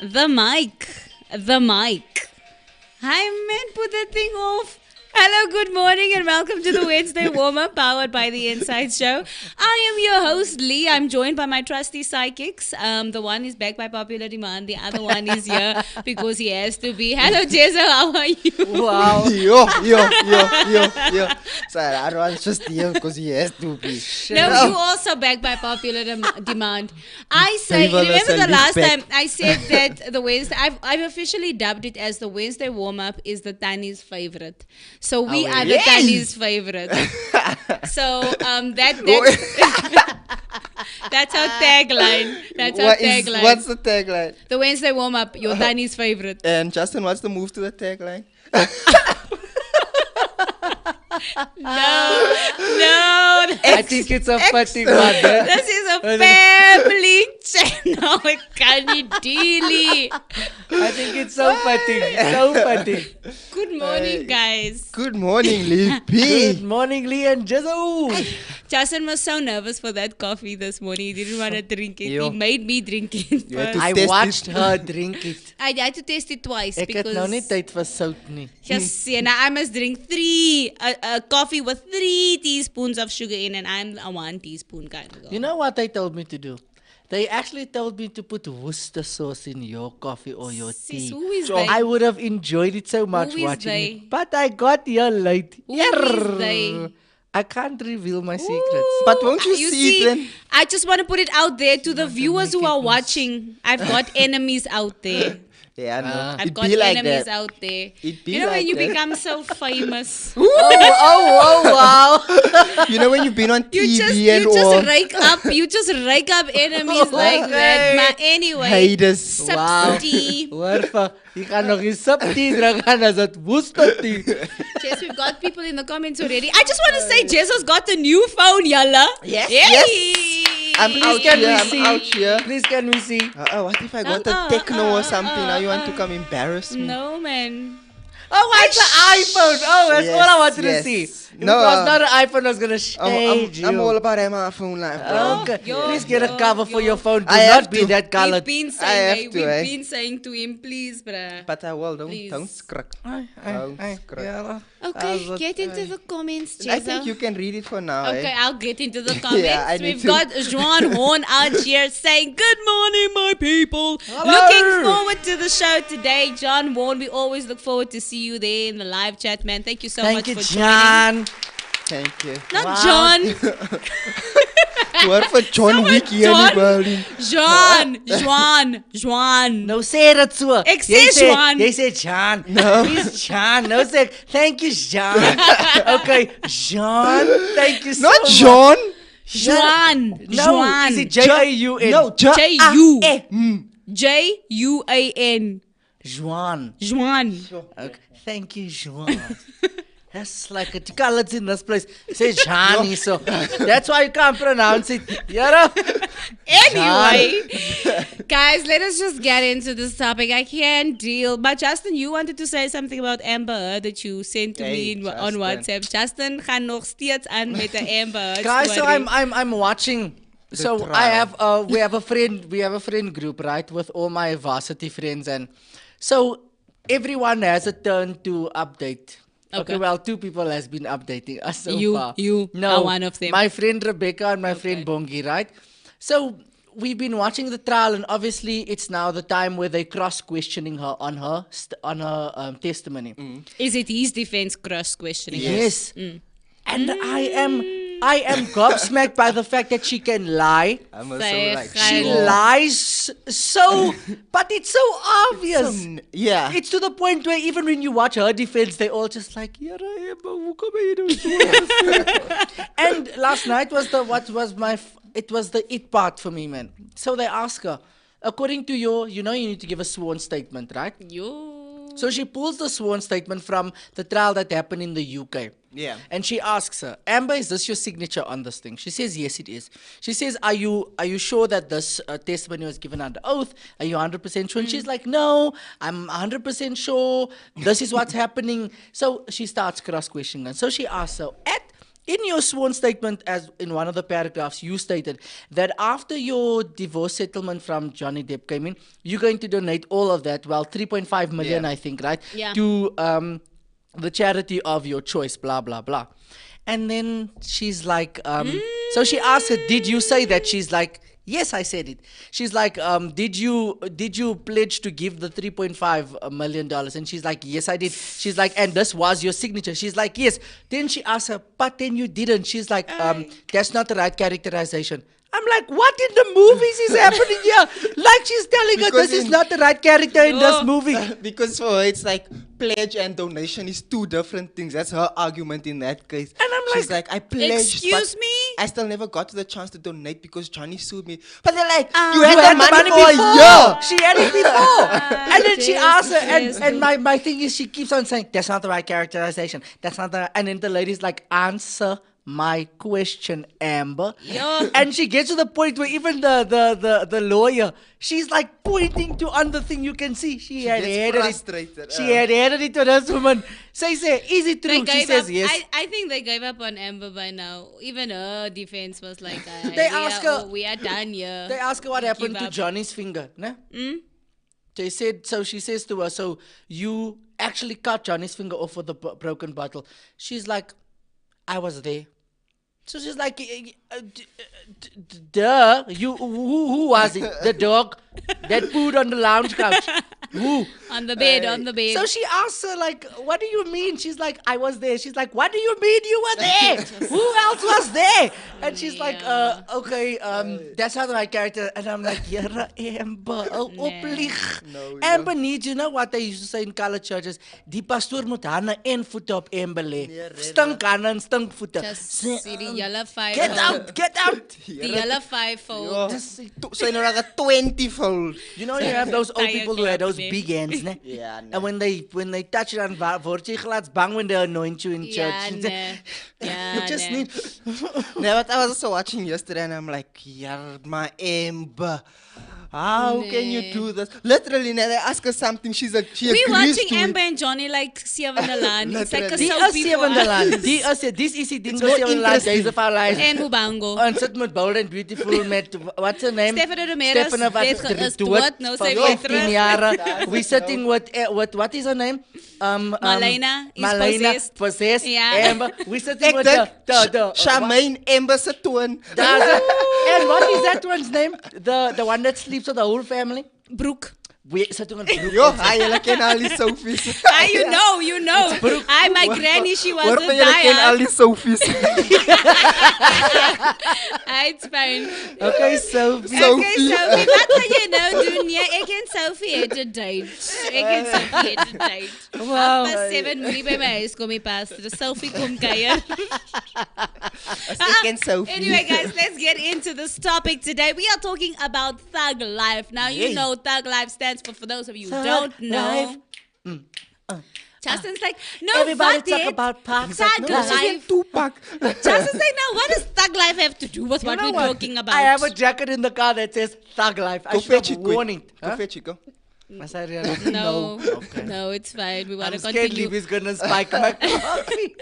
The mic. Hi, man, put that thing off. Hello, good morning, and welcome to the Whensday Warm-Up, powered by The Inside Show. I am your host, Lee. I'm joined by my trusty psychics. The one is back by popular demand. The other one is here because he has to be. Hello, Jezza, how are you? Wow. Yo. Sorry, I was just here because he has to be. No, you also back by popular demand. I say, remember the last time I said that the Wednesday, I've officially dubbed it as the Whensday Warm-Up is the Tanny's favorite. So we are the Tanny's favorite. So that's our tagline. What's the tagline? The Whensday Warm-Up, your Tanny's favorite. And Justin, what's the move to the tagline? No. I think it's a funny one. This is a family channel. Kanidili. I think it's so funny. Good morning, guys. Good morning, Lee P. Good morning, Lee and Jezzo. Justin was so nervous for that coffee this morning. He didn't want to drink it. Yo. He made me drink it first. I watched her drink it. I had to taste it twice Ek het because... nou nie tyd vir sout nie. Yes, and I must drink a coffee with 3 teaspoons of sugar in, and I'm a 1 teaspoon kind of girl. You know what they told me to do? They actually told me to put Worcester sauce in your coffee or your tea. Who is they? I would have enjoyed it so much Who is watching they? it. But I got here late. Who is they? I can't reveal my secrets. But won't you You see see, then? I just want to put it out there to the viewers who are watching. I've got enemies out there. Yeah, I know. I've It'd got be like enemies that. out there. It'd be You know like when you that. become so famous, Oh, wow. You know when you've been on TV you and just all rake up enemies like that. But anyway, haters. Wow. tea. Waarvan? Je kan nog eens sap tea drinken als het Worcester tea. Jess, we've got people in the comments already. I just want to say Jess has got a new phone, yalla. Yes, Yay! yes. I'm out here. Please can we see? What if I got a techno or something? Now you want to come embarrass me? No, man. Oh, it's an iPhone. Oh, that's all I wanted to see. If No, it was not an iPhone, I was going to shade you. I'm all about my phone life, bro. Okay. Yo, Please get a cover for your phone. Do I have not be to. that colored. We've have to, eh? been saying to him, please, bruh. But I will, Please. don't scrap. Yeah. Okay, get into the comments, Jess. I think you can read it for now. Okay, Eh? I'll get into the comments. Yeah, I need We've to. got Juan Horn out here saying, good morning, my people. Hello. Looking forward to the show today. John Horn, we always look forward to see you there in the live chat, man. Thank you so much Thank you, for John. Thank you. joining. Not Wow. John. What for John Wick hier in Berlin? Juan. No, say it so. Ek sê Juan. Jy sê John. No. Please, John. No, say, thank you, John. Okay, John. Thank you so Not much. John. No, Juan. is it J-A-U-N? No, Juan. Juan. Juan. Okay. Thank you, Juan. That's like a colors in this place. Say Johnny, so that's why you can't pronounce it. You know? Anyway, guys, let us just get into this topic. I can't deal. But Justin, you wanted to say something about Amber Heard that you sent to me on Justin. WhatsApp. Justin gaan nog steeds aan met de Amber Heard Guys, so story. I'm watching. So trial. I have we have a friend group, right, with all my varsity friends, and so everyone has a turn to update. Okay, well, 2 people has been updating us so far. You are one of them. My friend Rebecca and my friend Bongi, right? So we've been watching the trial, and obviously it's now the time where they cross-questioning her on her testimony. Is it his defense cross-questioning? Yes. And I am gobsmacked by the fact that she can lie. I'm also like, She lies so, but it's so obvious. yeah. It's to the point where even when you watch her defense, they all just like, yeah, hoe kom jy nou so? And last night was the it part for me, man. So they ask her, according to you need to give a sworn statement, right? So she pulls the sworn statement from the trial that happened in the UK. Yeah. And she asks her, Amber, is this your signature on this thing? She says, yes, it is. She says, are you sure that this testimony was given under oath? Are you 100% sure? And she's like, no, I'm 100% sure. This is what's happening. So she starts cross-questioning. And so she asks her, in your sworn statement, as in one of the paragraphs, you stated that after your divorce settlement from Johnny Depp came in, you're going to donate all of that, 3.5 million, Yeah. I think, right? Yeah. To the charity of your choice, blah, blah, blah. And then she's like, so she asked her, did you say that? She's like, yes, I said it. She's like, did you pledge to give the $3.5 million? And she's like, yes, I did. She's like, and this was your signature. She's like, yes. Then she asked her, but then you didn't. She's like, that's not the right characterization. I'm like, what in the movies is happening here? Like she's telling her Because this is in- not the right character in this Oh. movie. Because for her, it's like pledge and donation is two different things. That's her argument in that case. And I'm She's like, I pledged, Excuse but me? I still never got to the chance to donate because Johnny sued me. But they're like, Ah. you You had the money for a year. She had it before. And then she Yes, asked her, yes. and my thing is, she keeps on saying, that's not the right characterization. That's not the, and then the lady's like, answer my question, Amber. Yo. And she gets to the point where even the lawyer, she's like pointing to on the thing you can see. She had gets handed frustrated, it. She had handed it to this woman. Say, is it They true? She gave says up. yes. I think they gave up on Amber by now. Even her defense was like, They ask her- we are done here. They ask her what happened Give to up. Johnny's finger. No? They said, so she says to her, so you actually cut Johnny's finger off with the broken bottle. She's like, I was there. So she's like, duh, who was it? The dog that pooed on the lounge couch. Who? On the bed. So she asks her, like, what do you mean? She's like, I was there. She's like, what do you mean you were there? Who else was there? And she's like, Yeah. okay, that's not the right character. And I'm like, yeah, Amber, oplig. No, Amber needs, you know what they used to say in colored churches? Die pastoor moet hande en voete op Amber lê. Stink hande en stink voete. Just see the yellow five. Get out, get out. The yellow five-fold. So you like a 20-fold. You know, you have those old Tire people who had club, those nee. big hands, ne? Yeah, And when they touch it, and word jy glad bang when they anoint you in church. Yeah, It's nee. Yeah, You just nee. need. No, but I was also watching yesterday, and I'm like, yeah, my Amber. How can you Nee. do this? Literally, now they ask her something. She We agrees watching to Amber it. and Johnny like sewende land. It's like a Die soapie is for sewende us. land. Die is dis is die ding It's wat more sewende land interesting. deze van lys. En Ubango. En sit met Bold and Beautiful met what's her name? Stephanie Ramirez Stephanie wat is dood dood, nou sy vir weer 15 terug. jare. We sitting with what is her name? Malena is Malena possessed. Yeah. Ja. Amber. We sitting Ek with dink the Charmaine Amber se toon. and what is that one's name? The one that sleeps with the whole family? Broek. We sitting on Brooke. Yo, hy julle ken al die Sofies. Ah, you know. I, my granny, she was Hoor a van julle ken al diehard. die Sofies. It's fine. Okay, Sophie. Okay, Sophie, wat gaan jy nou doen? Nee, ek en Sophie het 'n date. Ek en Sophie het 'n date. Wow. Pas 7 moenie by my huis kom nie pas. The Sophie kom kuier. Ek ken Sophie. Anyway, guys, let's get into this topic today. We are talking about thug life. Now, you Yay. know thug life stands for those of you who Thug don't know. life. Justin's like, no, Everybody what talk it? about parks. Thug No, This is life. een Tupac. Justin's like, now, what does thug life have to do with You what know we're what? talking about? I have a jacket in the car that says Thug Life. I Go should have fetch it worn quick. it. Go Huh? fetch it, go. Was I really? No, Okay. no, it's fine. We want I'm to scared continue. Libby's gonna spike my coffee.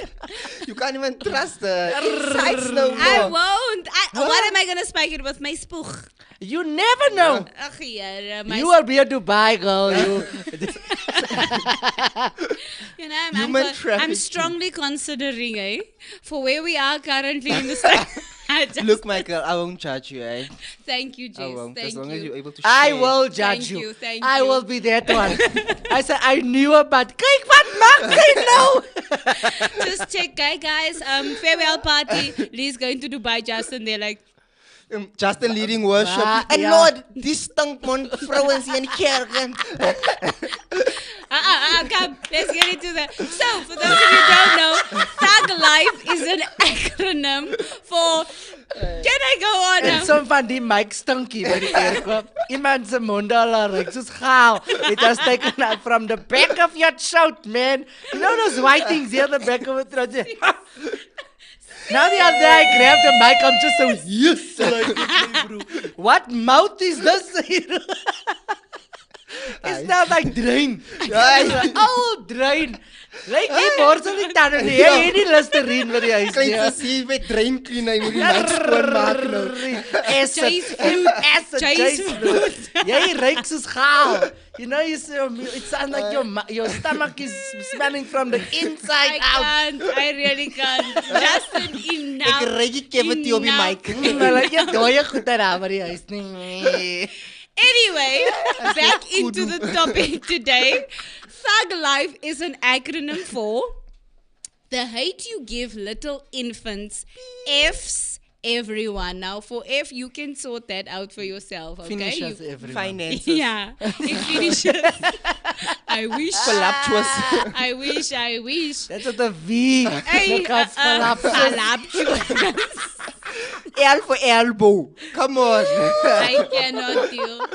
You can't even trust the insights no more. I won't. What am I gonna spike it with? My spoeg. You never know. Ach, yeah, my You are here to buy, girl. You. You know, Human I'm trafficking. strongly considering, for where we are currently in the state. Look, Michael, I won't judge you, eh? Thank you, I Jess. won't. Thank As long as you're you. able to share. I will judge Thank you, thank I you. will be that one. I said I knew about. Kyk wat maak sy nou? Just check, guys. Farewell party. Lee's going to Dubai. Justin, they're like, Justin leading worship. Ah, En ja. Lord, die stinkmond vrouwens hier in die kerk. come, let's get into that. So, for those of you who don't know, Thug Life is an acronym for. Can I go on En now? som van die mic stinkie by die aircraft. Iemand se mond al reg soos gaal. It was taken out from the back of your throat, man. You know those white things here at the back of your throat? Now the other day I grabbed the mic, I'm just so yes. Like, bro. What mouth is this? It's not like drain. Ai. Old drain. Like jy borsel die tande nie. Jy het nie Listerine by die huis Klein nie. sussie met drain clean, hy moet die mat skoon maak nou. Jay's food. Jy ruik soos gaal. You know, it sounds like your stomach is smelling from the inside out. I really can't. Justin, enough. Ek ry die cavity op die mic. Maar like jy dooie goed daar by die huis nie. Anyway, back into the topic today. Thug life is an acronym for the hate you give little infants, F's everyone. Now, for F, you can sort that out for yourself. Okay? Finishes everyone. Finances. Yeah, it finishes. I wish. Voluptuous. I wish. That's what the V. Hey, voluptuous. L for elbow. Come on. I cannot deal.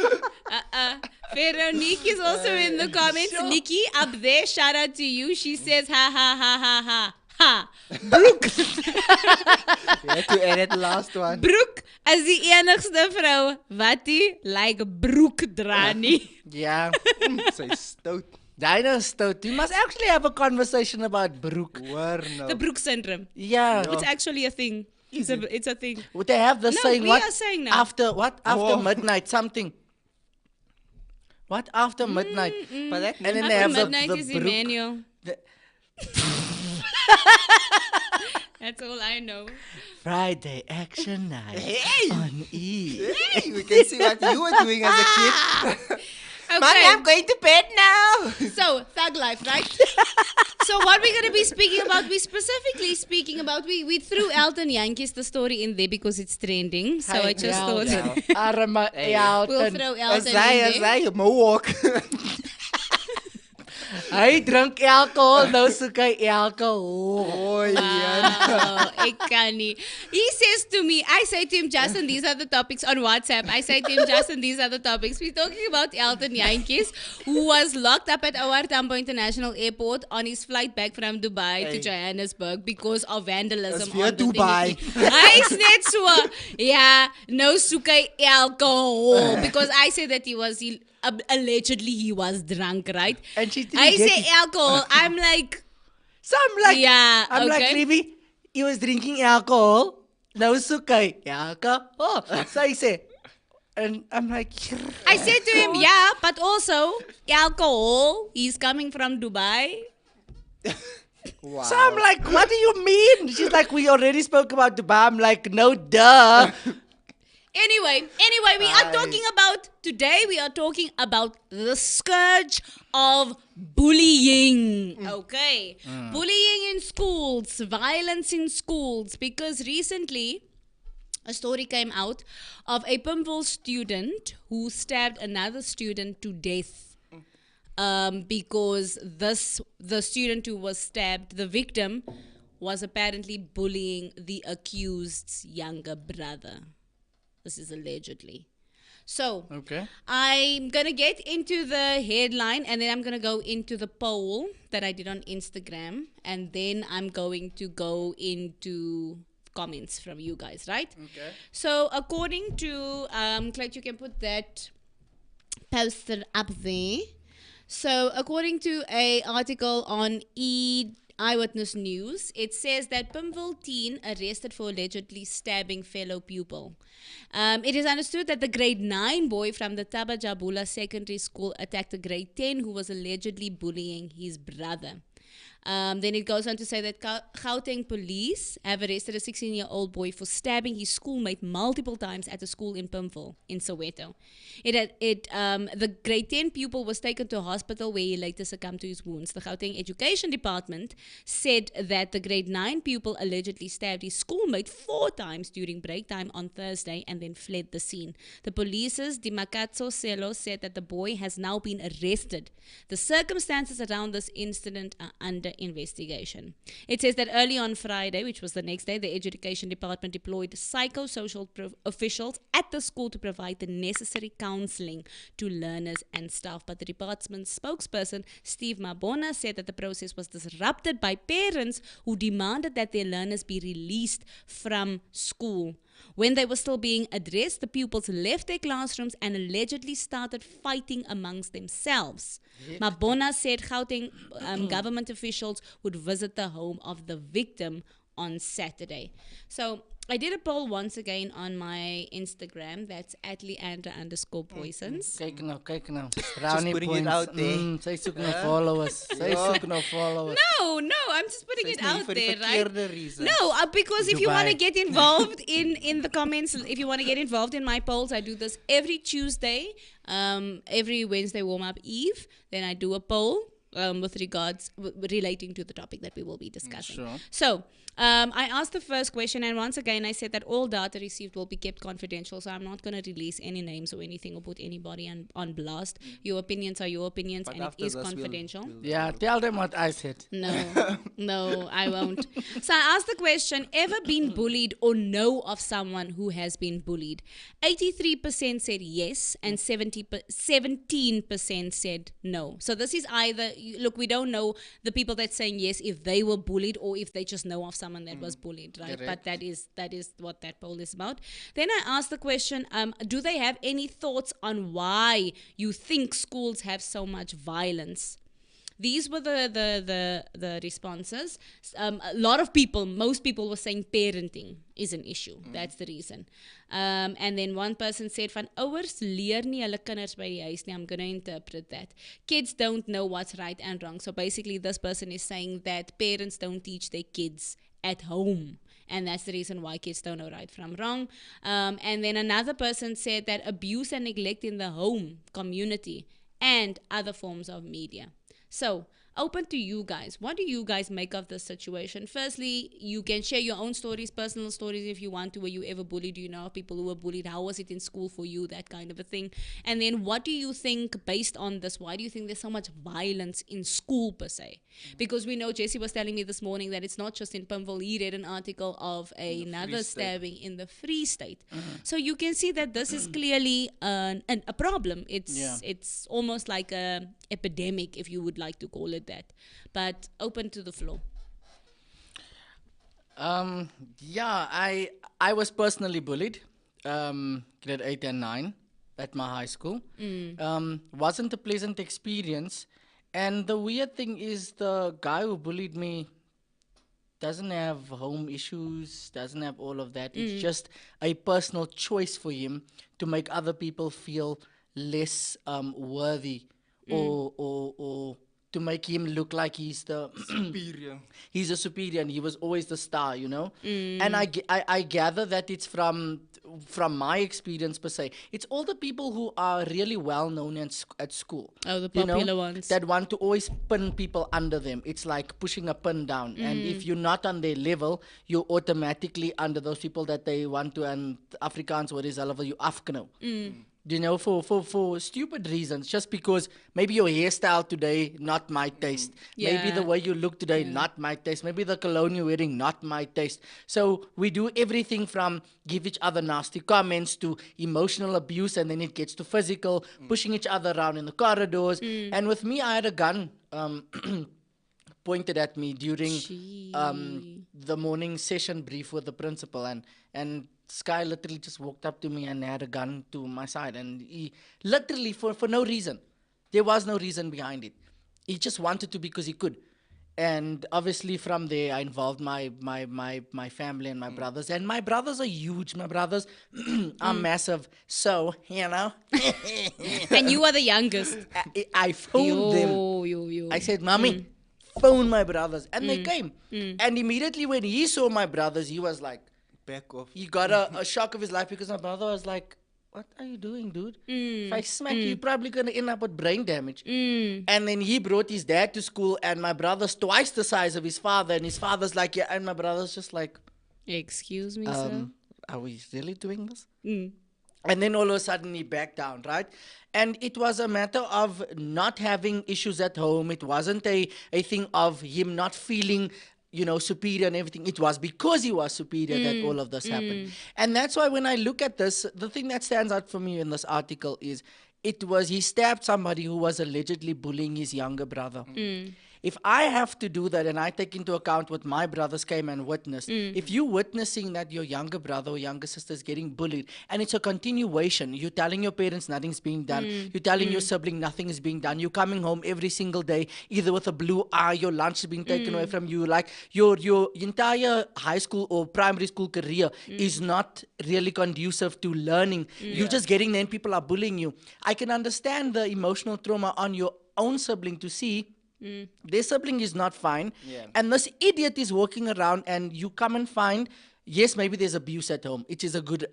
Veronique is also in the comments. Sure. Nikki, up there, shout out to you. She says, ha, ha, ha, ha, ha. Ha. Brooke. You had to edit the last one. Brooke is die enigste vrou wat die like broek dra nie. Yeah. Sy stout. Dino stout. You must actually have a conversation about broek. Hoor nou. The Brooke syndrome. Yeah. It's actually a thing. It's a thing. Would they have the No, saying we what? are saying now. After what? After Oh. midnight something. What after midnight? But that, And then they After have midnight the is broek. Emmanuel. The- That's all I know. Friday action night Hey! on E. hey, we can see what you were doing as a kid. Mommy, I'm Okay, going to bed now. so thug life, right? So what we're going to be speaking about, we specifically speaking about, we threw Elton Jantjies the story in there because it's trending. So I just thought Arme Hey. we'll Elton. throw As Elton in there. hy, mohawk. Hy drink alcohol, nou soek hy alcohol. Oh, yeah. Ek kan nie. He says to me, I say to him, Justin, these are the topics on WhatsApp. I say to him, Justin, these are the topics. We're talking about Elton Jantjies, who was locked up at OR Tambo International Airport on his flight back from Dubai to Hey. Johannesburg because of vandalism. Dis weer on the Dubai. thingy. Hy is net so, yeah, nou soek hy alcohol. Because I said that allegedly he was drunk, right? And she didn't I get say it. alcohol, I'm like, So I'm like, yeah, I'm like, okay. Libby, he was drinking alcohol. Nou soek hy alcohol. So he said, and I'm like, I said to him, yeah, but also alcohol. He's coming from Dubai. Wow. So I'm like, what do you mean? She's like, we already spoke about Dubai. I'm like, no, duh. Anyway, we are talking about, today we are talking about the scourge of bullying. Okay. Bullying in schools, violence in schools, because recently a story came out of a Pimville student who stabbed another student to death. Because the student who was stabbed, the victim, was apparently bullying the accused's younger brother. This is allegedly. So, Okay. I'm going to get into the headline and then I'm going to go into the poll that I did on Instagram. And then I'm going to go into comments from you guys, right? Okay. So, according to, Clyde, you can put that poster up there. So, according to a article on Eyewitness News, it says that Pimville teen arrested for allegedly stabbing fellow pupil. It is understood that the grade 9 boy from the Tabajabula Secondary School attacked a grade 10 who was allegedly bullying his brother. Then it goes on to say that Gauteng police have arrested a 16-year-old boy for stabbing his schoolmate multiple times at a school in Pimville, in Soweto. The grade 10 pupil was taken to a hospital where he later succumbed to his wounds. The Gauteng Education Department said that the grade 9 pupil allegedly stabbed his schoolmate 4 times during break time on Thursday and then fled the scene. The police's Dimakatso Selo said that the boy has now been arrested. The circumstances around this incident are under investigation. It says that early on Friday, which was the next day, the Education Department deployed psychosocial officials at the school to provide the necessary counseling to learners and staff. But the department's spokesperson, Steve Mabona, said that the process was disrupted by parents who demanded that their learners be released from school. When they were still being addressed, the pupils left their classrooms and allegedly started fighting amongst themselves. Mabona said Gauteng government officials would visit the home of the victim on Saturday. So I did a poll once again on my Instagram. That's at Leandra_poisons. Kyk nou. Just putting it out there. Sy soek nou followers. Sy soek nou followers. No, I'm just putting it out there, right? Reason. No, because if you want to Dubai. get involved in the comments, if you want to get involved in my polls, I do this every Tuesday, every Wednesday warm-up eve. Then I do a poll with regards relating to the topic that we will be discussing. Sure. So I asked the first question, and once again I said that all data received will be kept confidential, so I'm not going to release any names or anything or put anybody on blast. Your opinions are your opinions, But and it after is this, confidential. Yeah, tell them what I said. No, I won't. So I asked the question, ever been bullied or know of someone who has been bullied? 83% said yes and 17% said no. So this is either, look, we don't know the people that's saying yes if they were bullied or if they just know of someone that was bullied, right? Correct. But that is what that poll is about. Then I asked the question, do they have any thoughts on why you think schools have so much violence? These were the responses. A lot of people, most people were saying parenting is an issue. That's the reason. And then one person said, van ouers leer nie hulle kinders by die huis nie. I'm going to interpret that. Kids don't know what's right and wrong. So basically this person is saying that parents don't teach their kids at home. And that's the reason why kids don't know right from wrong. And then another person said that abuse and neglect in the home, community, and other forms of media. So, open to you guys. What do you guys make of this situation? Firstly, you can share your own stories, personal stories if you want to. Were you ever bullied? Do you know of people who were bullied? How was it in school for you? That kind of a thing. And then what do you think, based on this, why do you think there's so much violence in school per se? Because we know, Jesse was telling me this morning that it's not just in Pimville. He read an article of another stabbing in the Free State. So you can see that this is clearly a problem. It's almost like a epidemic, if you would like to call it that. But open to the floor. I was personally bullied, grade 8 and 9 at my high school. Wasn't a pleasant experience. And the weird thing is the guy who bullied me doesn't have home issues, doesn't have all of that. It's just a personal choice for him to make other people feel less worthy or to make him look like he's the superior. He's a superior and he was always the star, you know. And I gather that it's from my experience per se. It's all the people who are really well known at school. Oh, the popular ones. That want to always pin people under them. It's like pushing a pin down. And if you're not on their level, you're automatically under those people that they want to, and Afrikaans word is hulle you afknou. You know, for stupid reasons, just because maybe your hairstyle today, not my taste. Maybe the way you look today, not my taste. Maybe the cologne you're wearing, not my taste. So we do everything from give each other nasty comments to emotional abuse, and then it gets to physical, pushing each other around in the corridors. And with me, I had a gun pointed at me during the morning session brief with the principal, and Sky literally just walked up to me and had a gun to my side, and he literally for no reason. There was no reason behind it. He just wanted to because he could. And obviously from there I involved my family and my brothers. And my brothers are huge. My brothers are massive. So, you know. And you are the youngest. I phoned them. I said, Mommy, phone my brothers. And they came. And immediately when he saw my brothers, he was like, Back off. he got a shock of his life because my brother was like, what are you doing, dude? If I smack you, you're probably going to end up with brain damage. And then he brought his dad to school, and my brother's twice the size of his father, and his father's like, yeah, and my brother's just like, excuse me, sir? Are we really doing this? And then all of a sudden he backed down, right? And it was a matter of not having issues at home. It wasn't a thing of him not feeling, you know, superior and everything. It was because he was superior that all of this happened. And that's why when I look at this, the thing that stands out for me in this article is he stabbed somebody who was allegedly bullying his younger brother. If I have to do that and I take into account what my brothers came and witnessed, if you're witnessing that your younger brother or younger sister is getting bullied and it's a continuation, you're telling your parents nothing's being done, you're telling your sibling nothing is being done, you're coming home every single day either with a blue eye, your lunch is being taken away from you, like your entire high school or primary school career is not really conducive to learning. You're just getting there and people are bullying you. I can understand the emotional trauma on your own sibling to see their sibling is not fine, and this idiot is walking around, and you come and find, yes, maybe there's abuse at home. It is a good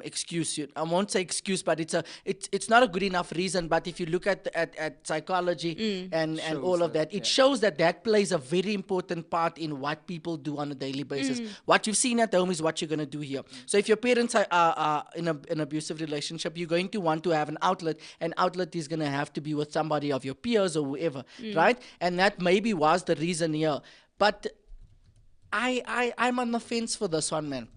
excuse. I won't say excuse, but it's not a good enough reason. But if you look at psychology and all of that, it shows that plays a very important part in what people do on a daily basis. What you've seen at home is what you're going to do here. So if your parents are in an abusive relationship, you're going to want to have an outlet. An outlet is going to have to be with somebody of your peers or whoever, right? And that maybe was the reason here. But I'm on the fence for this one, man.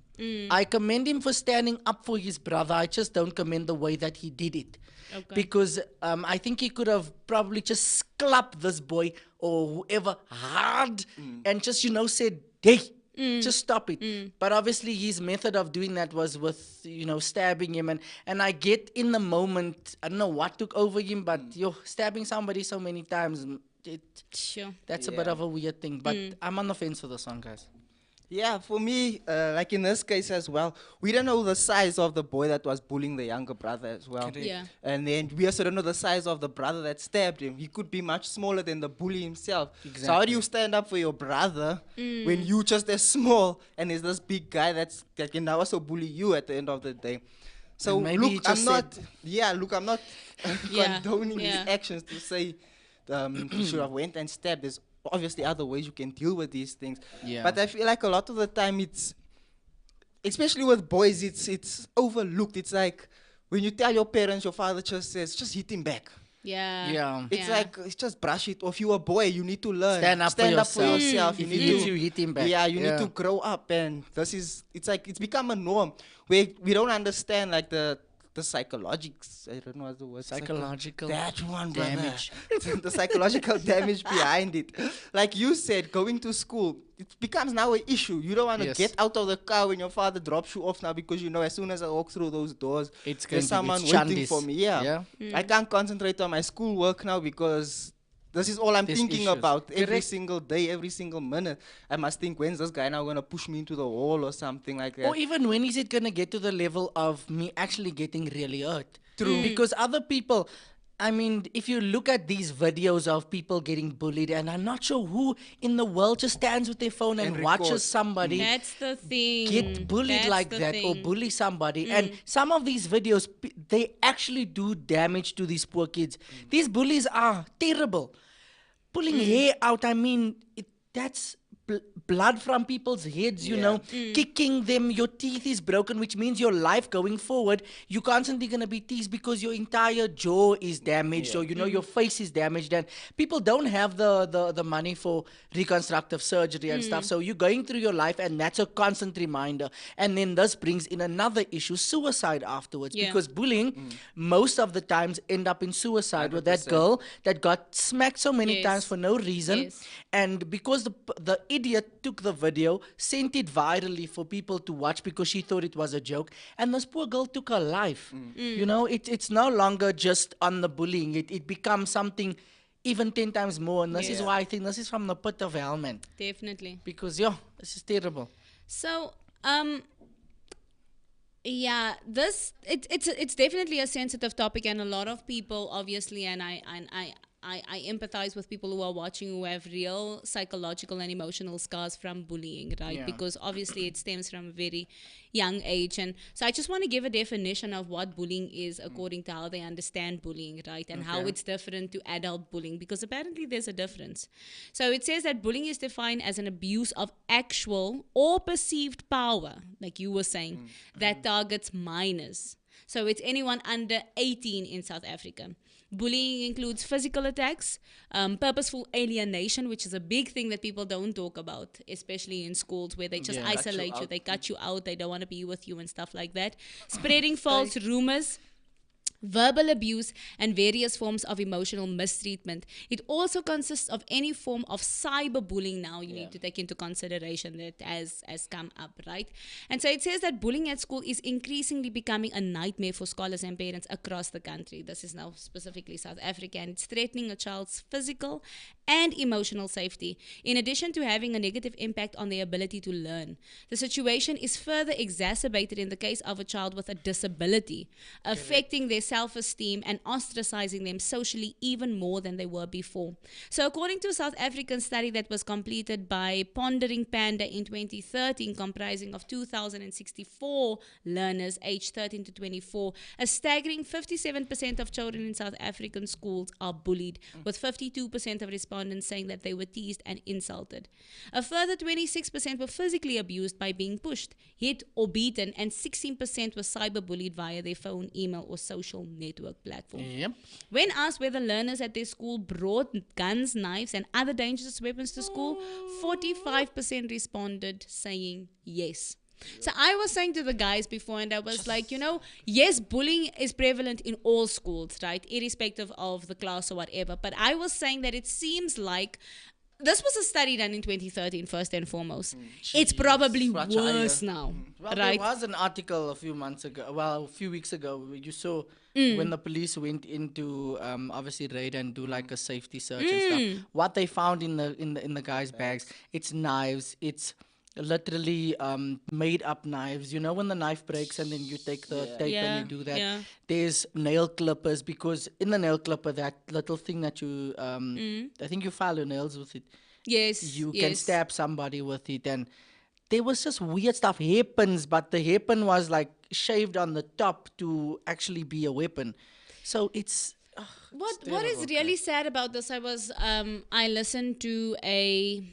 I commend him for standing up for his brother. I just don't commend the way that he did it. Okay. Because I think he could have probably just clapped this boy or whoever hard and just, said, hey, just stop it. But obviously his method of doing that was with, stabbing him. And I get in the moment, I don't know what took over him, but stabbing somebody so many times, that's a bit of a weird thing. But I'm on the fence for this one, guys. Yeah, for me, like in this case as well, we don't know the size of the boy that was bullying the younger brother as well. Yeah. And then we also don't know the size of the brother that stabbed him. He could be much smaller than the bully himself. Exactly. So how do you stand up for your brother when you just as small and there's this big guy that can now also bully you at the end of the day? So look, I'm not condoning his actions to say he should have went and stabbed. There's obviously other ways you can deal with these things. Yeah. But I feel like a lot of the time it's, especially with boys, it's overlooked. It's like when you tell your parents, your father just says, just hit him back. Yeah. It's like, it's just brush it off. You're a boy, you need to learn. Stand up for yourself. You need to hit him back. Yeah, you need to grow up. And it's like, it's become a norm where we don't understand like the psychologics, I don't know what the word. Psychological that one, damage. The psychological damage behind it. Like you said, going to school, it becomes now an issue. You don't want to get out of the car when your father drops you off now because as soon as I walk through those doors, there's someone waiting for me. Yeah. I can't concentrate on my schoolwork now because this is all I'm thinking about every single day, every single minute. I must think, when's this guy now going to push me into the wall or something like that? Or even when is it going to get to the level of me actually getting really hurt? True. Because other people, I mean, if you look at these videos of people getting bullied, and I'm not sure who in the world just stands with their phone and watches somebody get bullied like that or bully somebody. And some of these videos, they actually do damage to these poor kids. These bullies are terrible. Pulling hair out, I mean, that's blood from people's heads, kicking them, your teeth is broken, which means your life going forward, you're constantly going to be teased because your entire jaw is damaged or, your face is damaged. And people don't have the money for reconstructive surgery and stuff. So you're going through your life and that's a constant reminder. And then this brings in another issue, suicide afterwards. Because bullying, most of the times end up in suicide 100%. With that girl that got smacked so many times for no reason. And because the idiot took the video, sent it virally for people to watch because she thought it was a joke, and this poor girl took her life. It's no longer just on the bullying. It becomes something even 10 times more, and this is why I think this is from the pit of hell, man. Definitely. Because this is terrible. So it's definitely a sensitive topic, and a lot of people obviously, and I empathize with people who are watching who have real psychological and emotional scars from bullying, right? Yeah. Because obviously it stems from a very young age. And so I just want to give a definition of what bullying is according to how they understand bullying, right? And how it's different to adult bullying, because apparently there's a difference. So it says that bullying is defined as an abuse of actual or perceived power, like you were saying, that targets minors. So it's anyone under 18 in South Africa. Bullying includes physical attacks, purposeful alienation, which is a big thing that people don't talk about, especially in schools where they just isolate you, they cut you out, they don't want to be with you and stuff like that. Spreading false rumors, verbal abuse, and various forms of emotional mistreatment. It also consists of any form of cyberbullying. Now you need to take into consideration that as come up, right? And so it says that bullying at school is increasingly becoming a nightmare for scholars and parents across the country. This is now specifically South Africa, and it's threatening a child's physical and emotional safety, in addition to having a negative impact on their ability to learn. The situation is further exacerbated in the case of a child with a disability, affecting their self-esteem and ostracizing them socially even more than they were before. So according to a South African study that was completed by Pondering Panda in 2013, comprising of 2,064 learners aged 13 to 24, a staggering 57% of children in South African schools are bullied, with 52% of respondents saying that they were teased and insulted. A further 26% were physically abused by being pushed, hit or beaten, and 16% were cyberbullied via their phone, email, or social network platform. Yep. When asked whether learners at their school brought guns, knives, and other dangerous weapons to school, 45% responded saying yes. So I was saying to the guys before, and I was like, yes, bullying is prevalent in all schools, right? Irrespective of the class or whatever. But I was saying that it seems like this was a study done in 2013, first and foremost. It's probably worse now, Well, right? there was an article a few weeks ago, you saw when the police went into obviously raid and do like a safety search and stuff. What they found in the guys' bags, it's knives, it's literally made up knives. You know when the knife breaks and then you take the tape and you do that. Yeah. There's nail clippers, because in the nail clipper, that little thing that you I think you file your nails with it. Yes. You can stab somebody with it, and there was just weird stuff. Hairpins, but the hairpin was like shaved on the top to actually be a weapon. So it's What is really sad about this? I listened to a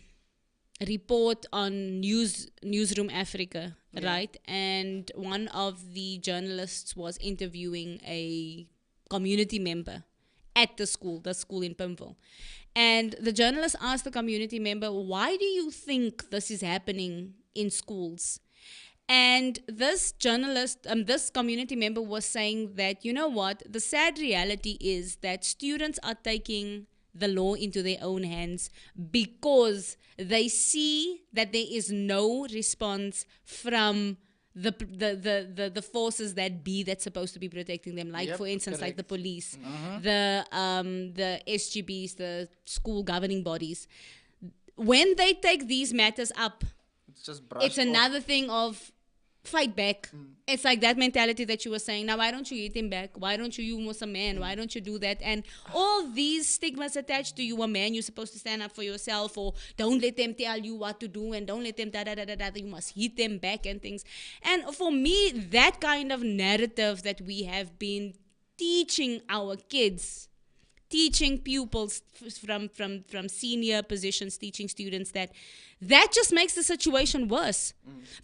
report on Newsroom Africa, right? And one of the journalists was interviewing a community member at the school in Pimville. And the journalist asked the community member, why do you think this is happening in schools? And this community member was saying that, you know what, the sad reality is that students are taking the law into their own hands because they see that there is no response from the forces that be that's supposed to be protecting them, like for instance, like the police, the SGBs, the school governing bodies. When they take these matters up, it's another thing of fight back. It's like that mentality that you were saying. Now, why don't you hit him back? Why don't you almost a man? Why don't you do that? And all these stigmas attached to you, a man, you're supposed to stand up for yourself, or don't let them tell you what to do, and don't let them you must hit them back and things. And for me, that kind of narrative that we have been teaching our kids, teaching pupils from senior positions, teaching students, that just makes the situation worse,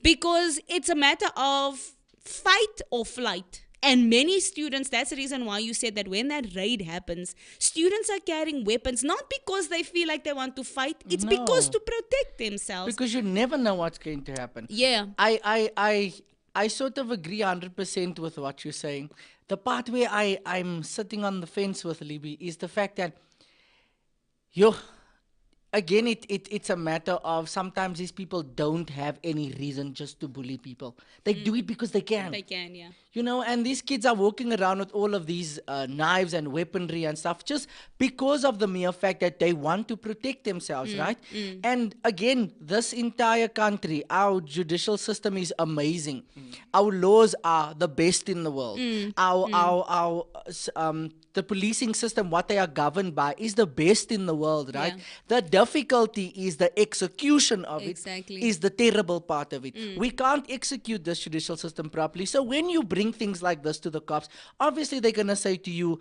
because it's a matter of fight or flight. And many students, that's the reason why you said that when that raid happens, students are carrying weapons, not because they feel like they want to fight, it's because to protect themselves. Because you never know what's going to happen. Yeah. I sort of agree 100% with what you're saying. The part where I'm sitting on the fence with Libby is the fact that, again, it's a matter of sometimes these people don't have any reason just to bully people. They do it because they can. They can, yeah. You know, and these kids are walking around with all of these knives and weaponry and stuff just because of the mere fact that they want to protect themselves, right? And again, this entire country, our judicial system is amazing. Our laws are the best in the world. The policing system, what they are governed by, is the best in the world, right? Yeah. The difficulty is the execution of it, is the terrible part of it. We can't execute this judicial system properly. So when you bring things like this to the cops, obviously they're going to say to you,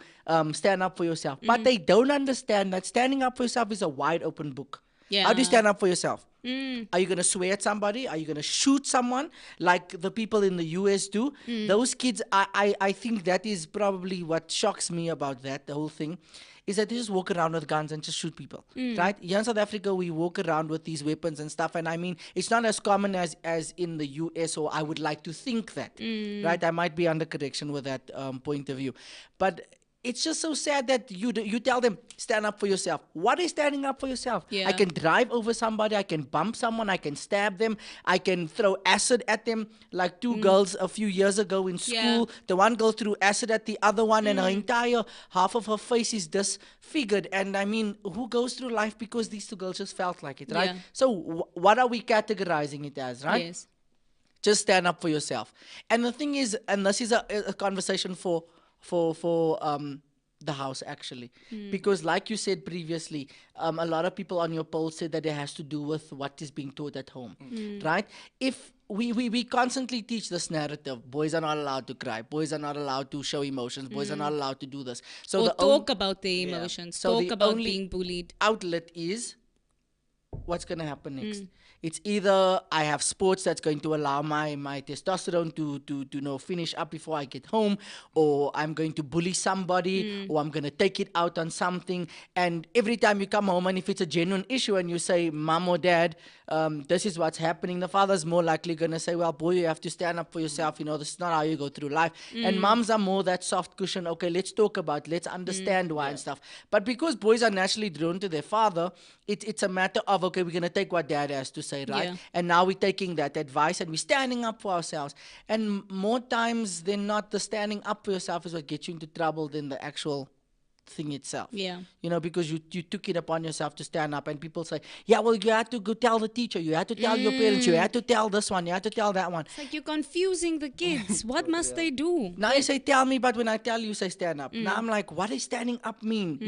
stand up for yourself. But they don't understand that standing up for yourself is a wide open book. Yeah. How do you stand up for yourself? Are you going to swear at somebody? Are you going to shoot someone like the people in the US do? Those kids, I think that is probably what shocks me about that, the whole thing, is that they just walk around with guns and just shoot people, right? Here in South Africa, we walk around with these weapons and stuff, and I mean, it's not as common as in the US, or I would like to think that, right? I might be under correction with that point of view. But it's just so sad that you tell them, stand up for yourself. What is standing up for yourself? Yeah. I can drive over somebody, I can bump someone, I can stab them, I can throw acid at them. Like two girls a few years ago in school, the one girl threw acid at the other one, and her entire half of her face is disfigured. And I mean, who goes through life because these two girls just felt like it, right? Yeah. So what are we categorizing it as, right? Yes. Just stand up for yourself. And the thing is, and this is a conversation for the house, actually, because like you said previously, a lot of people on your poll said that it has to do with what is being taught at home, right? If we constantly teach this narrative, boys are not allowed to cry, boys are not allowed to show emotions, boys are not allowed to do this, so Or talk about their emotions, So talk the about only being bullied. outlet is what's going to happen next. It's either I have sports that's going to allow my testosterone to finish up before I get home, or I'm going to bully somebody, or I'm going to take it out on something. And every time you come home, and if it's a genuine issue and you say, Mom or Dad, this is what's happening, the father's more likely going to say, well, boy, you have to stand up for yourself. This is not how you go through life. And moms are more that soft cushion. Okay, let's talk about it. Let's understand why and stuff. But because boys are naturally drawn to their father, it's a matter of, okay, we're going to take what Dad has to say, right? Yeah. And now we're taking that advice and we're standing up for ourselves. And more times than not, the standing up for yourself is what gets you into trouble than the actual thing itself. Yeah. Because you took it upon yourself to stand up, and people say, yeah, well, you had to go tell the teacher, you had to tell your parents, you had to tell this one, you had to tell that one. It's like you're confusing the kids. What must they do? Now you say tell me, but when I tell you, say stand up. Now I'm like, what does standing up mean?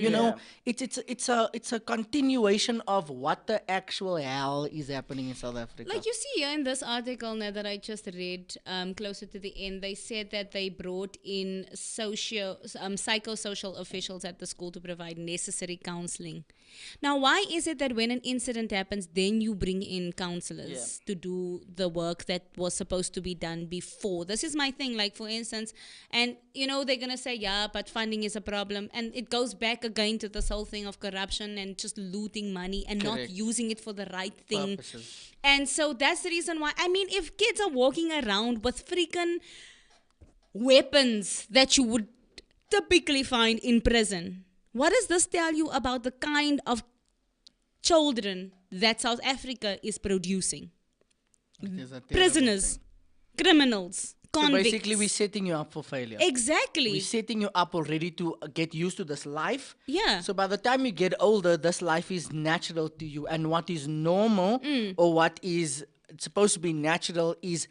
It's a continuation of what the actual hell is happening in South Africa. Like you see here in this article now that I just read, closer to the end, they said that they brought in psychosocial officials at the school to provide necessary counseling. Now, why is it that when an incident happens, then you bring in counselors to do the work that was supposed to be done before? This is my thing, like for instance, and they're going to say, yeah, but funding is a problem. And it goes back again to this whole thing of corruption and just looting money and not using it for the right thing. Purposes. And so that's the reason why, I mean, if kids are walking around with freaking weapons that you would typically find in prison, what does this tell you about the kind of children that South Africa is producing? Prisoners, criminals, So convicts. basically, we're setting you up for failure. Exactly. We're setting you up already to get used to this life. Yeah. So by the time you get older, this life is natural to you. And what is normal or what is supposed to be natural is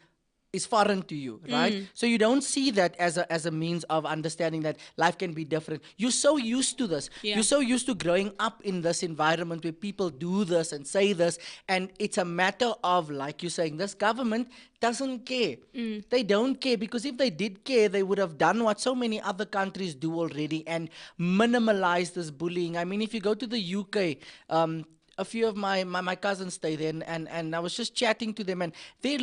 foreign to you, right? So you don't see that as a means of understanding that life can be different. You're so used to this. Yeah. You're so used to growing up in this environment where people do this and say this, and it's a matter of, like you're saying, this government doesn't care. They don't care, because if they did care, they would have done what so many other countries do already and minimalize this bullying. I mean, if you go to the UK, a few of my cousins stay there, and I was just chatting to them, and their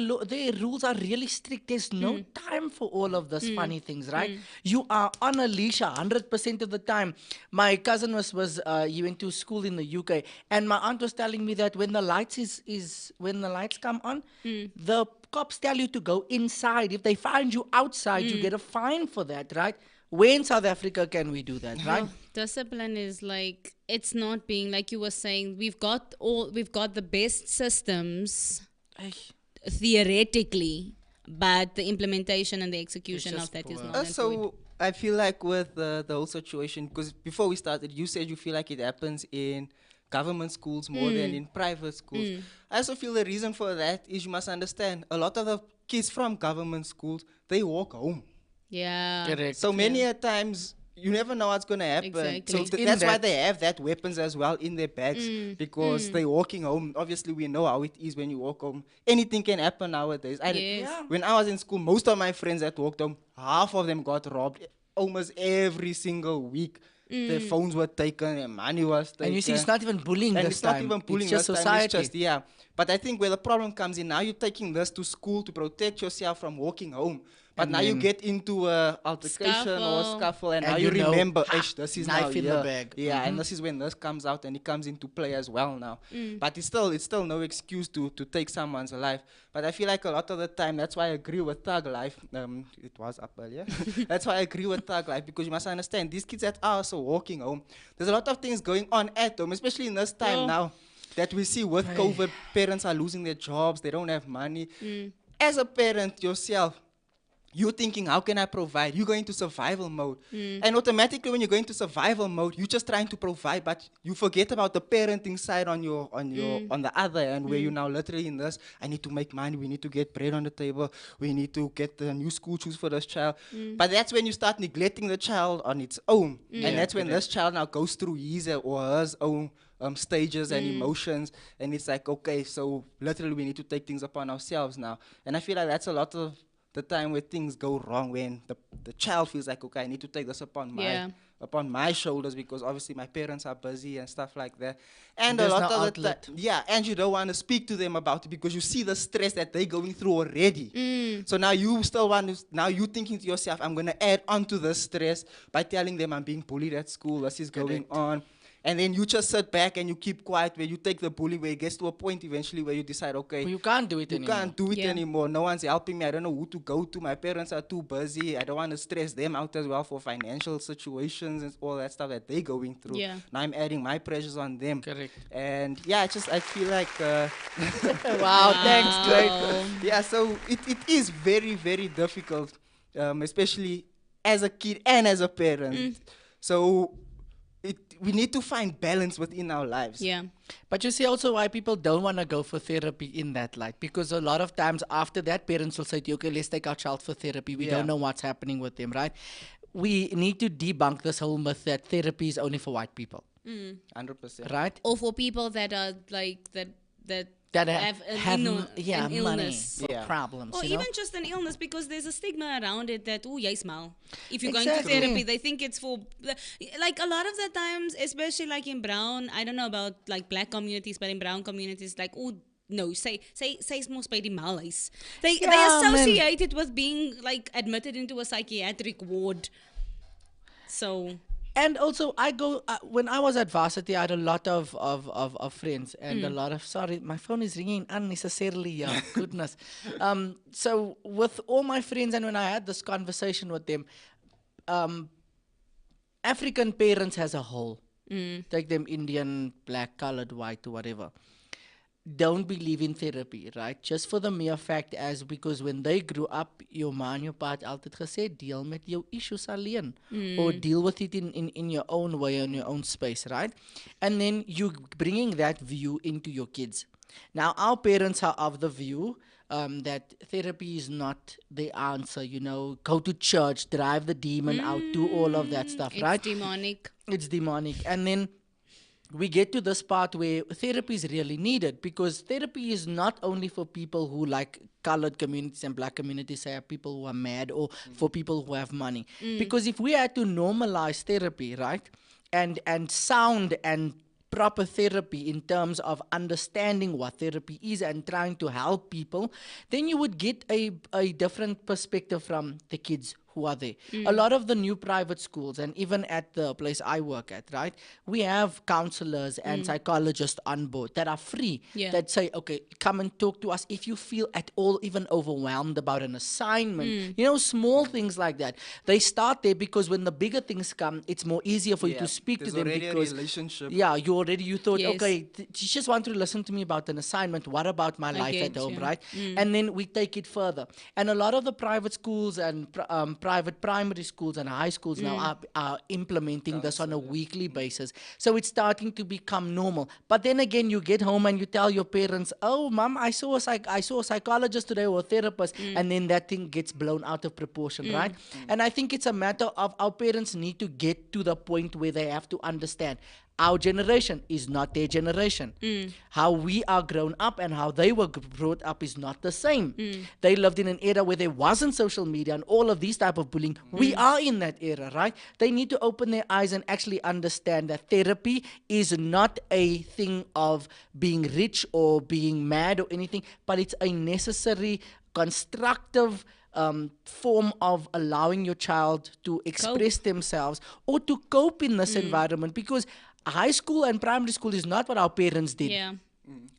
rules are really strict. There's no time for all of those funny things, right? You are on a leash 100% of the time. My cousin he went to school in the UK, and my aunt was telling me that when the lights come on, the cops tell you to go inside. If they find you outside, you get a fine for that, right? Where in South Africa can we do that, right? Discipline is like, it's not being, like you were saying, we've got the best systems theoretically, but the implementation and the execution of that is not on point. So I feel like with the whole situation, because before we started, you said you feel like it happens in government schools more than in private schools. I also feel the reason for that is, you must understand, a lot of the kids from government schools, they walk home. Yeah. Correct. So many a times, you never know what's going to happen. Exactly. So that's why they have that weapons as well in their bags, because they're walking home. Obviously, we know how it is when you walk home. Anything can happen nowadays. When I was in school, most of my friends that walked home, half of them got robbed almost every single week. Their phones were taken, their money was taken. And you see, it's not even bullying and this it's time. not even bullying It's just this time, society. it's just, But I think where the problem comes in, now you're taking this to school to protect yourself from walking home. But And now you then get into a altercation or a scuffle, and now you you know, remember, this is knife now in the bag. Yeah, and this is when this comes out and it comes into play as well now. But it's still no excuse to take someone's life. But I feel like a lot of the time, that's why I agree with Thug Life. It was up earlier. That's why I agree with Thug Life, because you must understand, these kids that are also walking home, there's a lot of things going on at home, especially in this time now that we see with COVID, parents are losing their jobs, they don't have money. As a parent yourself, you're thinking, how can I provide? You go into survival mode. And automatically when you go into survival mode, you're just trying to provide, but you forget about the parenting side on the other end, where you're now literally in this, I need to make money, we need to get bread on the table, we need to get the new school shoes for this child. But that's when you start neglecting the child on its own. And that's when this child now goes through his or her own stages and emotions, and it's like, okay, so literally we need to take things upon ourselves now. And I feel like that's a lot of the time where things go wrong, when the child feels like, okay, I need to take this upon my shoulders, because obviously my parents are busy and stuff like that. And there's a lot no of the time, and you don't want to speak to them about it because you see the stress that they're going through already. So now you still want to, now you thinking to yourself, I'm going to add on to the stress by telling them I'm being bullied at school, this is going on. And then you just sit back and you keep quiet, where you take the bullying, where it gets to a point eventually where you decide, okay, well, you can't do it anymore. You can't do it anymore. No one's helping me. I don't know who to go to. My parents are too busy. I don't want to stress them out as well for financial situations and all that stuff that they're going through. Now I'm adding my pressures on them. Correct. And I feel like... wow, thanks, Drake. So it is very, very difficult, especially as a kid and as a parent. So... we need to find balance within our lives. But you see also why people don't want to go for therapy in that light, because a lot of times after that, parents will say to you, okay, let's take our child for therapy. We don't know what's happening with them, right? We need to debunk this whole myth that therapy is only for white people. 100%. Right? Or for people that are like, that have an illness, problems, or even just an illness, because there's a stigma around it that jy smile. If you're going to therapy, they think it's for, like, a lot of the times, especially like in brown, I don't know about like black communities, but in brown communities, like, no, say mos by die malhuis. They associate it with being like admitted into a psychiatric ward. So. And also, when I was at varsity, I had a lot of friends and a lot of, sorry, my phone is ringing unnecessarily, goodness. So with all my friends, and when I had this conversation with them, African parents as a whole, take them Indian, black, colored, white, or whatever, don't believe in therapy, right? Just for the mere fact because when they grew up, your ma en jou pa het altyd gesê, deel met jou issues alleen, or deal with it in your own way, in your own space, right? And then you bringing that view into your kids. Now, our parents are of the view that therapy is not the answer, go to church, drive the demon out, do all of that stuff, right? It's demonic. And then we get to this part where therapy is really needed, because therapy is not only for people who like colored communities and black communities, say people who are mad, or for people who have money. Because if we had to normalize therapy, right, and sound and proper therapy in terms of understanding what therapy is and trying to help people, then you would get a different perspective from the kids who are there. A lot of the new private schools, and even at the place I work at, right, we have counselors and psychologists on board that are free, that say, okay, come and talk to us if you feel at all even overwhelmed about an assignment. Small things like that. They start there because when the bigger things come, it's more easier for you to speak to them, because a relationship. You thought, okay, she just want to listen to me about an assignment. What about my life at home, right? And then we take it further. And a lot of the private schools and private primary schools and high schools now are implementing this on a weekly basis. So it's starting to become normal. But then again, you get home and you tell your parents, oh, Mom, I saw a psychologist today, or a therapist, and then that thing gets blown out of proportion, right? And I think it's a matter of our parents need to get to the point where they have to understand, our generation is not their generation. How we are grown up and how they were brought up is not the same. They lived in an era where there wasn't social media and all of these type of bullying. We are in that era, right? They need to open their eyes and actually understand that therapy is not a thing of being rich or being mad or anything, but it's a necessary, constructive form of allowing your child to express themselves or to cope in this environment, because high school and primary school is not what our parents did. Yeah.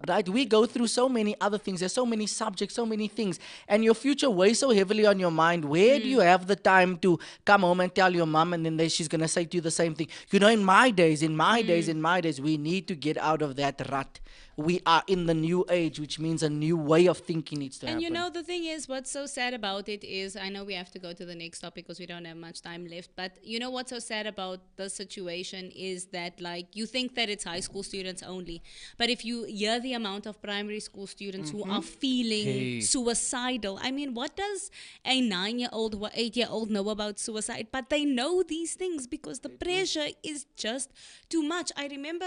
Right? We go through so many other things. There's so many subjects, so many things. And your future weighs so heavily on your mind. Where do you have the time to come home and tell your mom, and then she's going to say to you the same thing? You know, in my days, we need to get out of that rut. We are in the new age, which means a new way of thinking needs to happen. And you know, the thing is, what's so sad about it is, I know we have to go to the next topic because we don't have much time left, but you know what's so sad about the situation is that, like, you think that it's high school students only, but if you hear the amount of primary school students who are feeling suicidal, I mean, what does a 9-year-old or 8-year-old know about suicide? But they know these things because the pressure is just too much. I remember,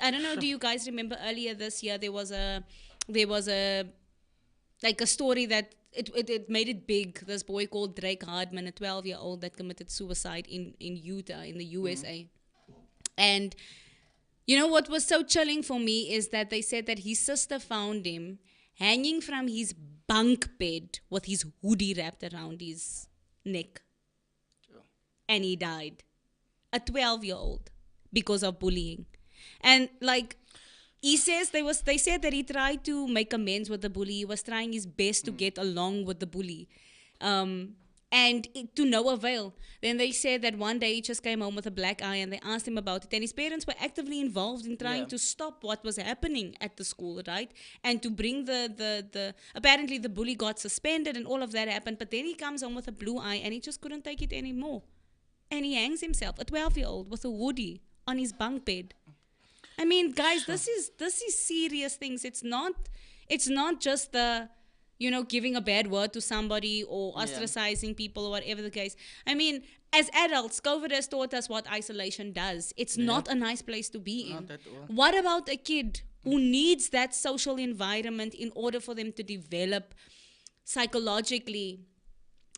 I don't know, do you guys remember earlier this year there was a like a story that it made it big. This boy called Drake Hardman, a 12-year-old that committed suicide in Utah, in the USA. And you know what was so chilling for me is that they said that his sister found him hanging from his bunk bed with his hoodie wrapped around his neck. And he died. A 12-year-old, because of bullying. And like he says, they said that he tried to make amends with the bully. He was trying his best to get along with the bully. And to no avail. Then they said that one day he just came home with a black eye, and they asked him about it. And his parents were actively involved in trying to stop what was happening at the school, right? And to bring the apparently the bully got suspended and all of that happened. But then he comes home with a blue eye and he just couldn't take it anymore. And he hangs himself, a 12-year-old with a hoodie on his bunk bed. I mean, guys, this is serious things. It's not just the, you know, giving a bad word to somebody or ostracizing people or whatever the case. I mean, as adults, COVID has taught us what isolation does. It's not a nice place to be in. What about a kid who needs that social environment in order for them to develop psychologically,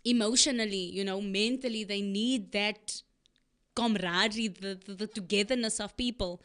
emotionally, you know, mentally? They need that camaraderie, the togetherness of people.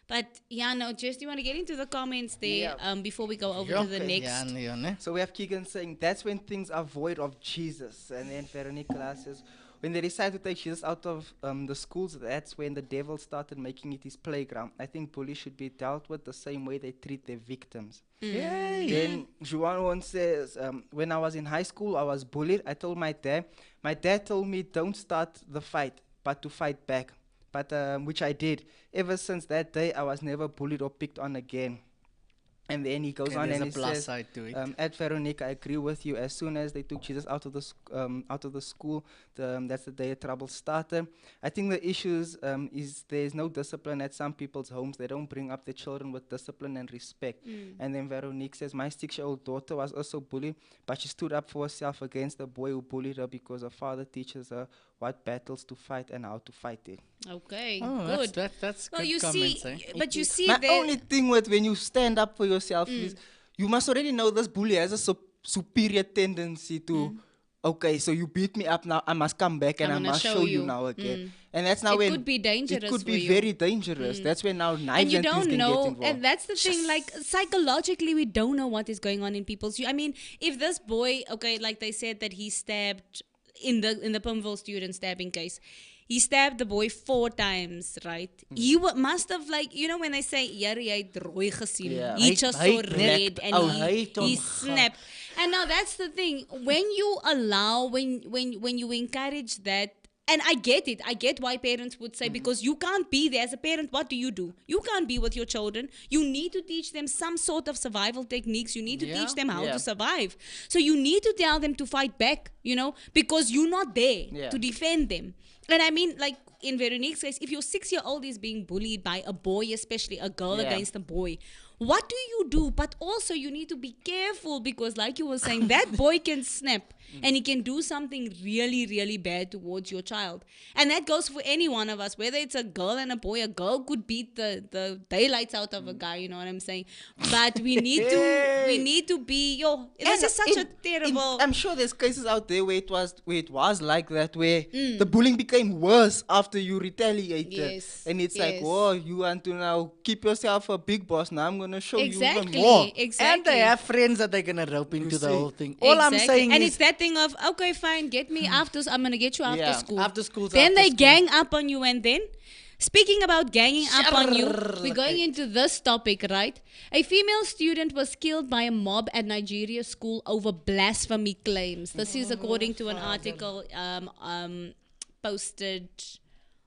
But yeah, no, Jess, do you want to get into the comments there before we go over to the next? So we have Keegan saying, that's when things are void of Jesus. And then Veronica says, when they decided to take Jesus out of the schools, that's when the devil started making it his playground. I think bullies should be dealt with the same way they treat their victims. Then Juan says, when I was in high school, I was bullied. I told my dad. My dad told me, don't start the fight, but to fight back. But which I did. Ever since that day, I was never bullied or picked on again. And then he goes on and he says, side to it. at Veronica, I agree with you. As soon as they took Jesus out of the school, that's the day trouble started. I think the issues is there's no discipline at some people's homes. They don't bring up their children with discipline and respect. And then Veronique says, my 6-year-old daughter was also bullied, but she stood up for herself against the boy who bullied her because her father teaches her what battles to fight and how to fight it. Okay, good. That's well, good you comments, see, but you see, my only thing with when you stand up for yourself is you must already know this bully has a superior tendency to, okay, so you beat me up now, I must come back and I must show you now again. And that's now it when could be dangerous. It could be for very you. dangerous. That's when now knives And you and things don't can know, get involved. and that's the thing. Like psychologically, we don't know what is going on in people's. I mean, if this boy, okay, like they said that he stabbed in the Pimville student stabbing case. He stabbed the boy 4 times, right? He must have, like, you know, when they say, he just saw red and he snapped. And now that's the thing. When you allow, when you encourage that, and I get it. I get why parents would say, because you can't be there as a parent. What do? You can't be with your children. You need to teach them some sort of survival techniques. You need to teach them how to survive. So you need to tell them to fight back, you know, because you're not there to defend them. And I mean, like in Veronique's case, if your 6-year-old is being bullied by a boy, especially a girl against a boy, what do you do? But also you need to be careful because like you were saying, that boy can snap and he can do something really, really bad towards your child. And that goes for any one of us, whether it's a girl and a boy. A girl could beat the daylights out of a guy, you know what I'm saying? But we need to be, this is such a terrible... I'm sure there's cases out there where it was like that, where the bullying became worse after you retaliated. Yes. And it's like, oh, you want to now keep yourself a big boss. Now I'm going to show you even Exactly. more. And they have friends that they're going to rope into the whole thing. All I'm saying and is... it's that thing of, okay, fine, get me after, I'm going to get you after school. After school. Then they gang up on you, and then... Speaking about ganging up on you, we're going into this topic, right? A female student was killed by a mob at Nigeria school over blasphemy claims. This is according to an article posted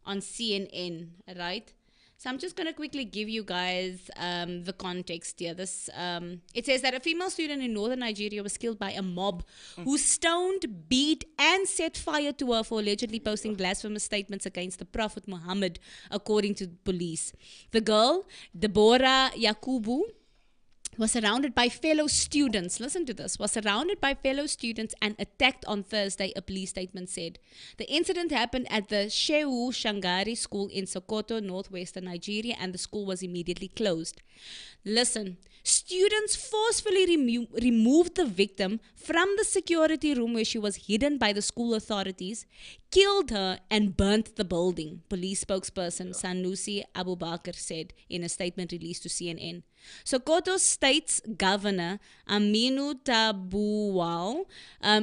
on CNN, right? So I'm just going to quickly give you guys the context here. This it says that a female student in northern Nigeria was killed by a mob who stoned, beat, and set fire to her for allegedly posting blasphemous statements against the Prophet Muhammad, according to police. The girl, Deborah Yakubu, was surrounded by fellow students. Listen to this. Was surrounded by fellow students and attacked on Thursday, a police statement said. The incident happened at the Shehu Shangari School in Sokoto, northwestern Nigeria, and the school was immediately closed. Listen. Students forcefully removed the victim from the security room where she was hidden by the school authorities, killed her, and burnt the building, police spokesperson Sanusi Abubakar said in a statement released to CNN. Sokoto State's Governor Aminu Tabuwal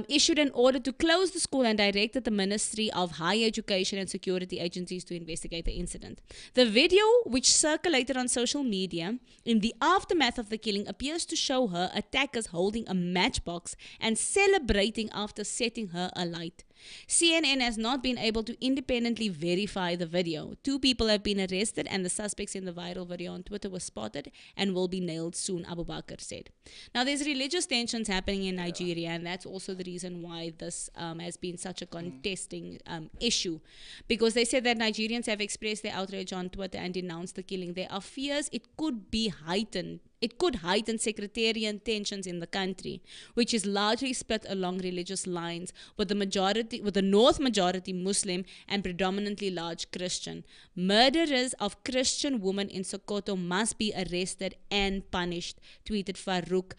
issued an order to close the school and directed the Ministry of Higher Education and Security agencies to investigate the incident. The video, which circulated on social media in the aftermath of the killing, appears to show her attackers holding a matchbox and celebrating after setting her alight. CNN has not been able to independently verify the video. 2 people have been arrested and the suspects in the viral video on Twitter were spotted and will be nailed soon, Abubakar said. Now, there's religious tensions happening in Nigeria, and that's also the reason why this has been such a contesting issue, because they said that Nigerians have expressed their outrage on Twitter and denounced the killing. There are fears it could be heightened. It could heighten sectarian tensions in the country, which is largely split along religious lines, with the North majority Muslim and predominantly large Christian. Murderers of Christian women in Sokoto must be arrested and punished, tweeted Farouk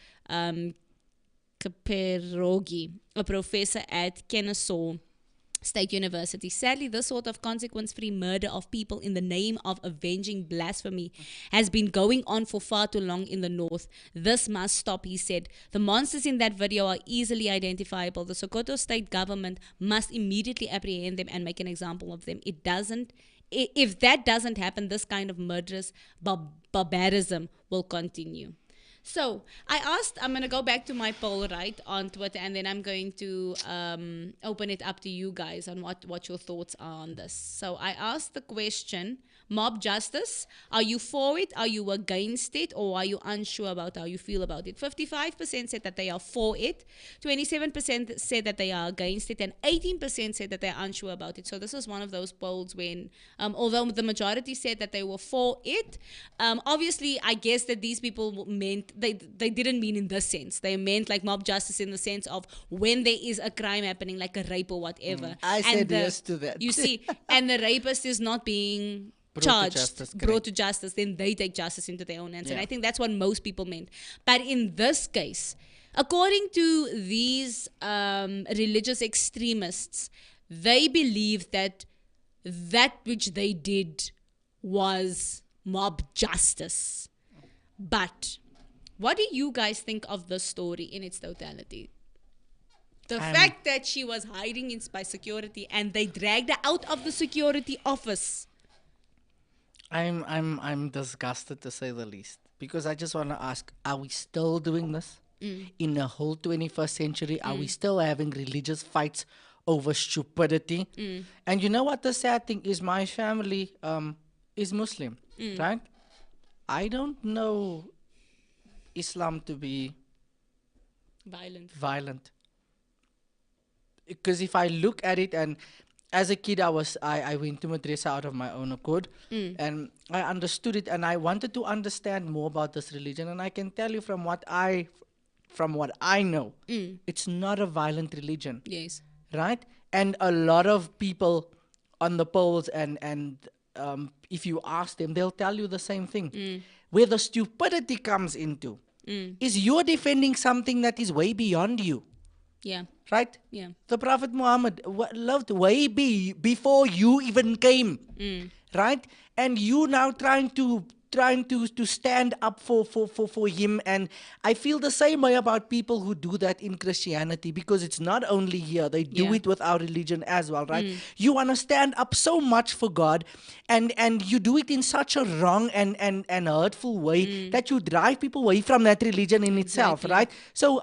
Kaperogi, a professor at Kennesaw State University. Sadly, this sort of consequence-free murder of people in the name of avenging blasphemy has been going on for far too long in the North. This must stop, he said. The monsters in that video are easily identifiable. The Sokoto state government must immediately apprehend them and make an example of them. If that doesn't happen, this kind of murderous barbarism will continue. So I asked, I'm going to go back to my poll, right, on Twitter, and then I'm going to open it up to you guys on what your thoughts are on this. So I asked the question, mob justice, are you for it, are you against it, or are you unsure about how you feel about it? 55% said that they are for it, 27% said that they are against it, and 18% said that they're unsure about it. So this is one of those polls when, although the majority said that they were for it, obviously I guess that these people meant, they didn't mean in this sense. They meant like mob justice in the sense of when there is a crime happening, like a rape or whatever. I said yes to that. You see, and the rapist is not being brought to justice, then they take justice into their own hands. And I think that's what most people meant. But in this case, according to these religious extremists, they believe that which they did was mob justice. But what do you guys think of this story in its totality? The fact that she was hiding by security and they dragged her out of the security office. I'm disgusted, to say the least, because I just want to ask, are we still doing this in the whole 21st century? Are we still having religious fights over stupidity? And you know what the sad thing is? My family is Muslim, right? I don't know Islam to be violent. Because if I look at it, and as a kid, I went to madrasa out of my own accord, and I understood it, and I wanted to understand more about this religion. And I can tell you from what I know, it's not a violent religion. Yes. Right? And a lot of people on the polls and if you ask them, they'll tell you the same thing. Where the stupidity comes into is you're defending something that is way beyond you. Yeah. Right? Yeah. The Prophet Muhammad loved way before you even came. Right? And you now trying to stand up for him. And I feel the same way about people who do that in Christianity, because it's not only here, they do it with our religion as well, right? You want to stand up so much for God, and you do it in such a wrong and hurtful way that you drive people away from that religion in itself, right? So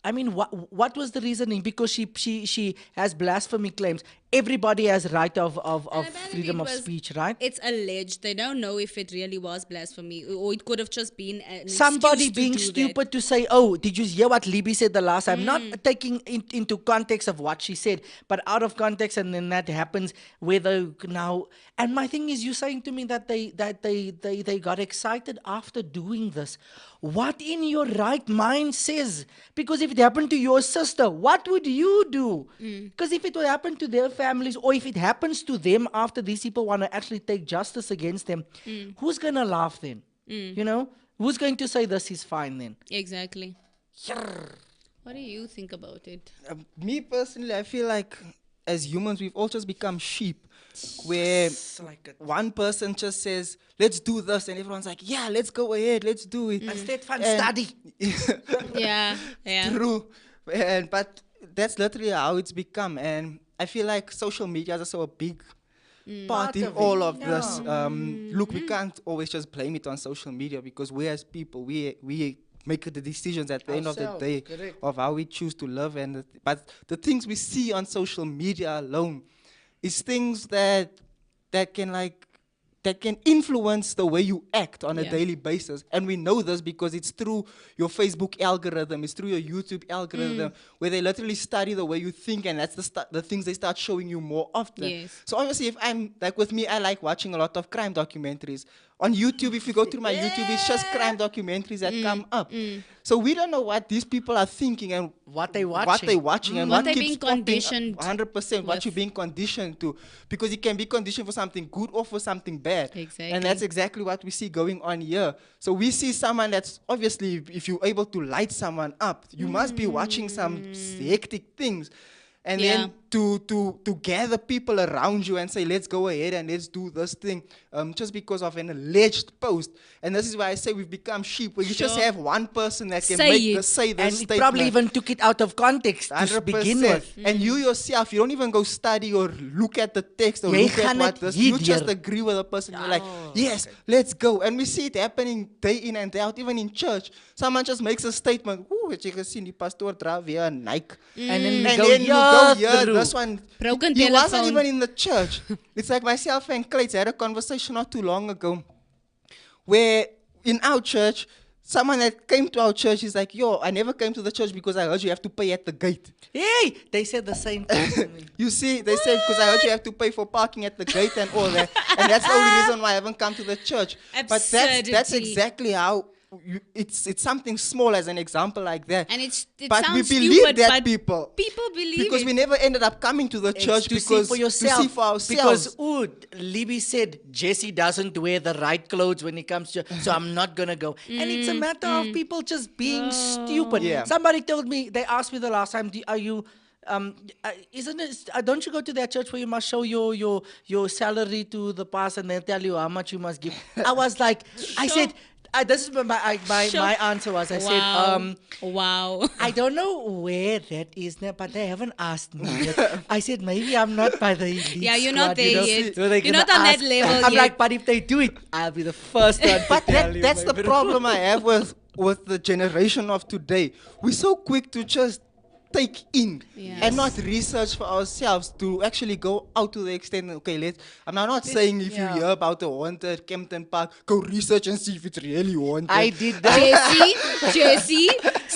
I mean, what was the reasoning? Because she has blasphemy claims. Everybody has right of freedom of speech, right? It's alleged. They don't know if it really was blasphemy, or it could have just been somebody being stupid to say, "Oh, did you hear what Libby said the last time?" Not taking into context of what she said, but out of context, and then that happens whether now. And my thing is, you saying to me that they got excited after doing this. What in your right mind says? Because if it happened to your sister, what would you do? Because if it would happen to their families, or if it happens to them after these people want to actually take justice against them, who's going to laugh then? You know? Who's going to say this is fine then? Exactly. What do you think about it? Me personally, I feel like as humans, we've all just become sheep. Where one person just says, let's do this, and everyone's like, yeah, let's go ahead, let's do it. Instead, fun study. Yeah. True. But that's literally how it's become. And I feel like social media is also a big part in all of this. Look, we can't always just blame it on social media, because we as people, we make the decisions at the end of the day of how we choose to live. But the things we see on social media alone is things that can influence the way you act on a daily basis. And we know this because it's through your Facebook algorithm, it's through your YouTube algorithm, where they literally study the way you think, and that's the things they start showing you more often. Yes. So obviously, if I'm, like with me, I like watching a lot of crime documentaries. On YouTube, if you go through my YouTube, it's just crime documentaries that come up. So we don't know what these people are thinking and what they're watching, and what what they're keeps being conditioned 100% what you're being conditioned to, because you can be conditioned for something good or for something bad. Exactly. And that's exactly what we see going on here. So we see someone that's obviously, if you're able to light someone up, you must be watching some hectic things. And then to gather people around you and say, let's go ahead and let's do this thing, just because of an alleged post. And this is why I say we've become sheep, where you just have one person that can say this and statement. it probably even took it out of context to begin with. And you yourself, you don't even go study or look at the text or look at what this. You just agree with the person. You're like, yes, let's go. And we see it happening day in and day out, even in church. Someone just makes a statement. Ooh, het jy gesien die pastoor dra weer 'n Nike? And then you go here, this one. Broken He wasn't telephone. even in the church. It's like myself and Clates had a conversation not too long ago, where in our church, someone that came to our church is like, yo, I never came to the church because I heard you have to pay at the gate. Hey, they said the same thing to me. You see, they said, because I heard you have to pay for parking at the gate and all that. And that's the only reason why I haven't come to the church. But that's exactly how it's something small as an example like that. And it but sounds we believe stupid, that but people believe because it. we never ended up coming to the church to because see for yourself. to see for ourselves. Because Libby said Jesse doesn't wear the right clothes when he comes to, so I'm not gonna go. And it's a matter of people just being stupid. Yeah. Somebody told me, they asked me the last time, are you? Isn't it? Don't you go to that church where you must show your salary to the pastor and they'll tell you how much you must give? I was like, I said. This is my answer was, I said, wow. I don't know where that is now, but they haven't asked me yet. I said, maybe I'm not by the elite Yeah, you're squad, not there yet. So You're not on that level I'm yet. like, but if they do it, I'll be the first one But to tell you. that's the problem I have with the generation of today. We're so quick to just take in and not research for ourselves, to actually go out to the extent, okay, I'm not saying if you hear about the haunted Kempton Park, go research and see if it's really haunted. I did that. Jesse,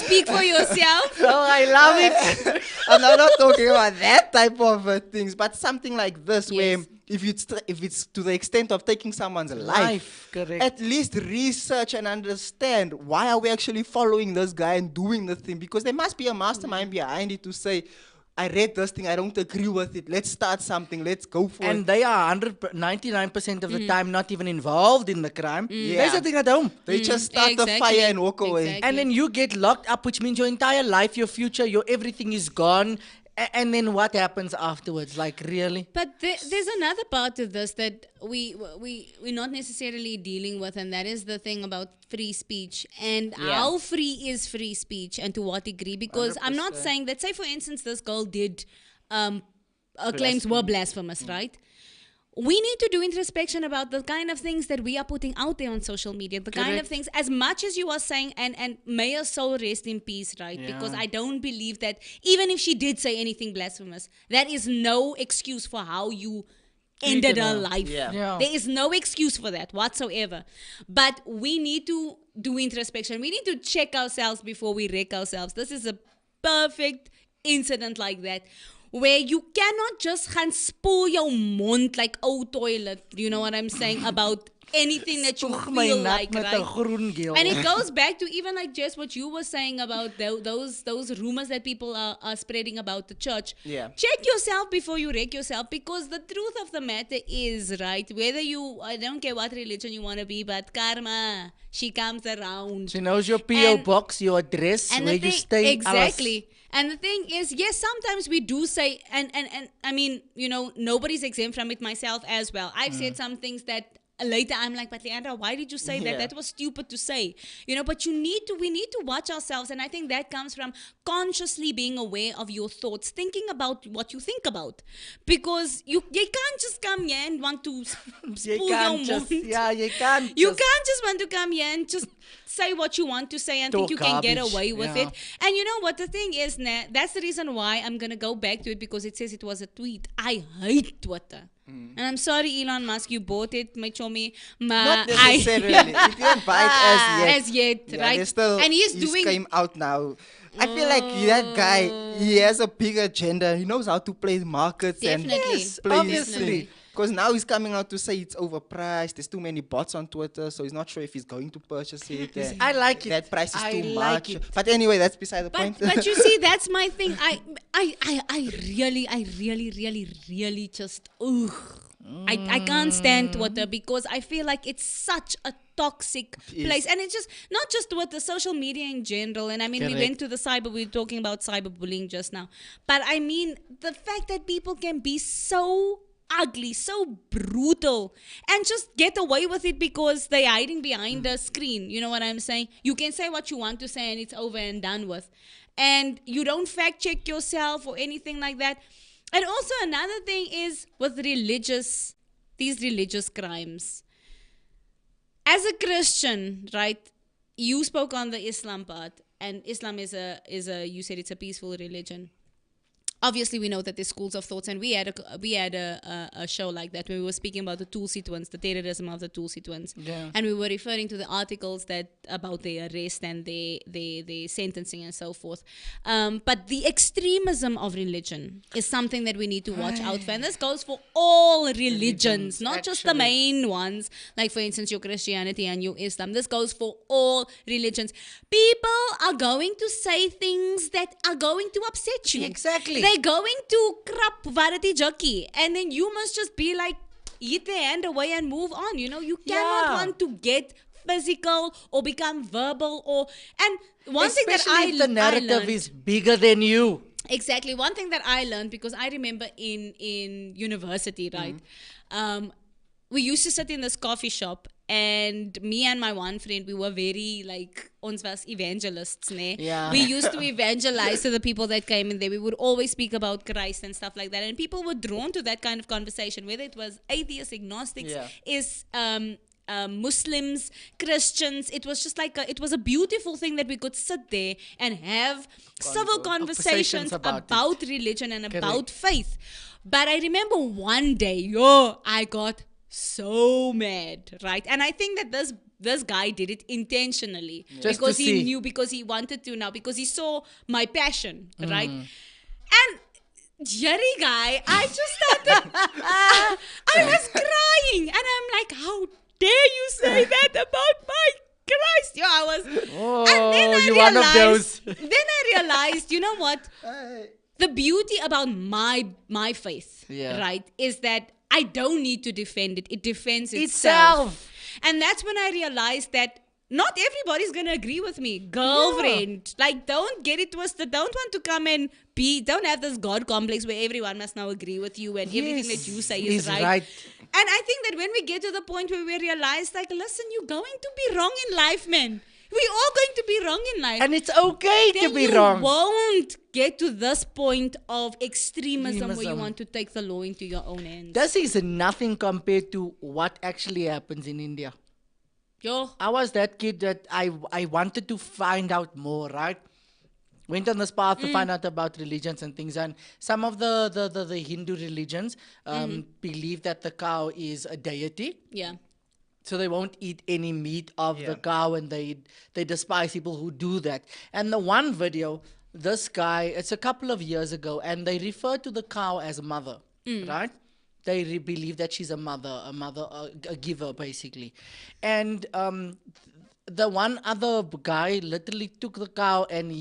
speak for yourself. Oh, I love it. I'm not talking about that type of things, but something like this, where if it's to the extent of taking someone's life, correct. At least research and understand why are we actually following this guy and doing the thing, because there must be a mastermind behind it to say, I read this thing, I don't agree with it, let's start something, let's go for it. And they are 99% of the time not even involved in the crime. Yeah. They're sitting at home. They just start the fire and walk away. And then you get locked up, which means your entire life, your future, your everything is gone. And then what happens afterwards? Like, really? But there's another part of this that we're not necessarily dealing with, and that is the thing about free speech and how free is free speech and to what degree. Because 100%. I'm not saying that, say for instance, this girl did claims were blasphemous, right? We need to do introspection about the kind of things that we are putting out there on social media, the kind of things, as much as you are saying, and may her soul rest in peace, right? Yeah. Because I don't believe that even if she did say anything blasphemous, that is no excuse for how you ended her life. Yeah. Yeah. There is no excuse for that whatsoever. But we need to do introspection. We need to check ourselves before we wreck ourselves. This is a perfect incident like that, where you cannot just gaan spoel jou mond like old toilet, you know what I'm saying, about anything that you feel like, right? And it goes back to even like just what you were saying about those rumors that people are spreading about the church. Yeah. Check yourself before you wreck yourself, because the truth of the matter is, right, whether I don't care what religion you want to be, but karma, she comes around. She knows your P.O. box, your address, where you stay. Exactly. And the thing is, yes, sometimes we do say, and I mean, you know, nobody's exempt from it, myself as well. I've said some things that later I'm like, but Leandra, why did you say that? That was stupid to say. You know, but we need to watch ourselves. And I think that comes from consciously being aware of your thoughts, thinking about what you think about. Because you can't just come here and want to spoil your mouth. Yeah, you can't. You can't just want to come here and just say what you want to say and think you can get away with it. And you know what the thing is, that's the reason why I'm going to go back to it, because it says it was a tweet. I hate Twitter. And I'm sorry, Elon Musk, you bought it, my chummy. Not necessarily. It didn't buy it as yet, right? Still, and he's came out now. I feel like that guy, he has a big agenda. He knows how to play markets. Definitely. And obviously. Because now he's coming out to say it's overpriced. There's too many bots on Twitter, so he's not sure if he's going to purchase it. I like it. That price is too much. But anyway, that's beside the point. But you see, that's my thing. I really just I can't stand Twitter, because I feel like it's such a toxic place. And it's just not just with the social media in general. And I mean, we went to we were talking about cyberbullying just now. But I mean, the fact that people can be so ugly, so brutal, and just get away with it because they're hiding behind a screen. You know what I'm saying? You can say what you want to say and it's over and done with. And you don't fact check yourself or anything like that. And also another thing is with these religious crimes. As a Christian, right, you spoke on the Islam part, and Islam is you said it's a peaceful religion. Obviously, we know that there's schools of thoughts, and we had a show like that where we were speaking about the Tulsi twins, the terrorism of the Tulsi twins, and we were referring to the articles about their arrest and their sentencing and so forth. But the extremism of religion is something that we need to watch out for, and this goes for all religions, not just the main ones, like for instance your Christianity and your Islam. This goes for all religions. People are going to say things that are going to upset you. Exactly. They're going to crap varity jockey, and then you must just be like, hit the hand away and move on. You know, you cannot want to get physical or become verbal and one thing that if the narrative is bigger than you. Exactly. One thing that I learned, because I remember in university, right? We used to sit in this coffee shop, and me and my one friend, we were very ons was evangelists, ne? Yeah. We used to evangelize to the people that came in there. We would always speak about Christ and stuff like that, and people were drawn to that kind of conversation, whether it was atheists, agnostics, Muslims, Christians. It was just it was a beautiful thing that we could sit there and have civil conversations about religion and about faith. But I remember one day, I got so mad, right? And I think that this guy did it intentionally Just because to he see. knew, because he wanted to now, because he saw my passion, right? And Jerry guy, I just started, I was crying, and I'm like, how dare you say that about my Christ? Yeah, I was. And then I you're one of those. Then I realized, you know what? The beauty about my faith, Yeah. right, is that I don't need to defend it. It defends itself. And that's when I realized that not everybody's going to agree with me. Girlfriend. Like, don't get it twisted. Don't want to come and don't have this God complex where everyone must now agree with you and everything that you say is right. And I think that when we get to the point where we realize, like, listen, you're going to be wrong in life, man. We're all going to be wrong in life. And it's okay to be wrong. You won't get to this point of extremism where you want to take the law into your own hands. This is nothing compared to what actually happens in India. Yo. I was that kid that I wanted to find out more, right? Went on this path to find out about religions and things. And some of the Hindu religions believe that the cow is a deity. Yeah. So they won't eat any meat of the cow, and they despise people who do that. And the one video, this guy, it's a couple of years ago, and they refer to the cow as a mother, right? They believe that she's a mother, a giver, basically. And the one other guy literally took the cow, and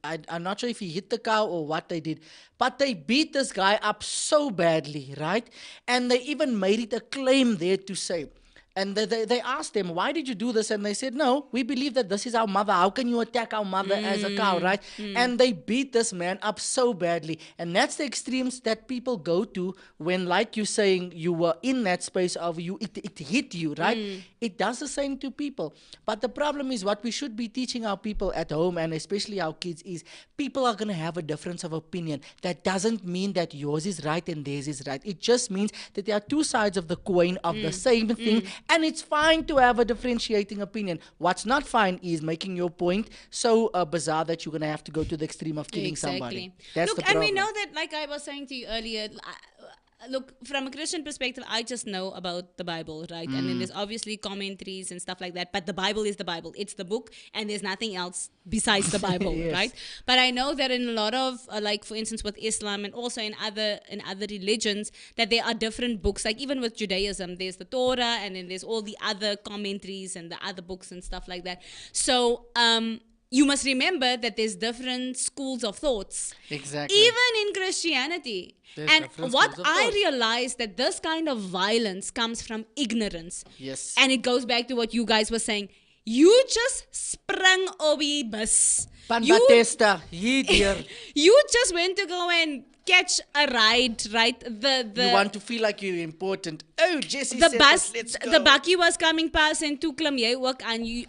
I'm not sure if he hit the cow or what they did, but they beat this guy up so badly, right? And they even made it a claim there to say, and they asked them, why did you do this? And they said, no, we believe that this is our mother. How can you attack our mother as a cow, right? And they beat this man up so badly. And that's the extremes that people go to when, like you saying, you were in that space of you, it hit you, right? It does the same to people. But the problem is what we should be teaching our people at home, and especially our kids, is people are going to have a difference of opinion. That doesn't mean that yours is right and theirs is right. It just means that there are two sides of the coin of the same thing. And it's fine to have a differentiating opinion. What's not fine is making your point so bizarre that you're going to have to go to the extreme of killing somebody. That's the problem. And we know that, like I was saying to you earlier, look, from a Christian perspective, I just know about the Bible, right? And then there's obviously commentaries and stuff like that. But the Bible is the Bible. It's the book, and there's nothing else besides the Bible, right? But I know that in a lot of, like, for instance, with Islam and also in other religions, that there are different books. Like even with Judaism, there's the Torah, and then there's all the other commentaries and the other books and stuff like that. So, you must remember that there's different schools of thoughts. Exactly. Even in Christianity. And what I realized that this kind of violence comes from ignorance. Yes. And it goes back to what you guys were saying. You just sprung obi bus. You just went to go and catch a ride, right? You want to feel like you're important. Oh, Jesse the said bus, that, let's go. the bakkie was coming past and toe klim jy ook, and you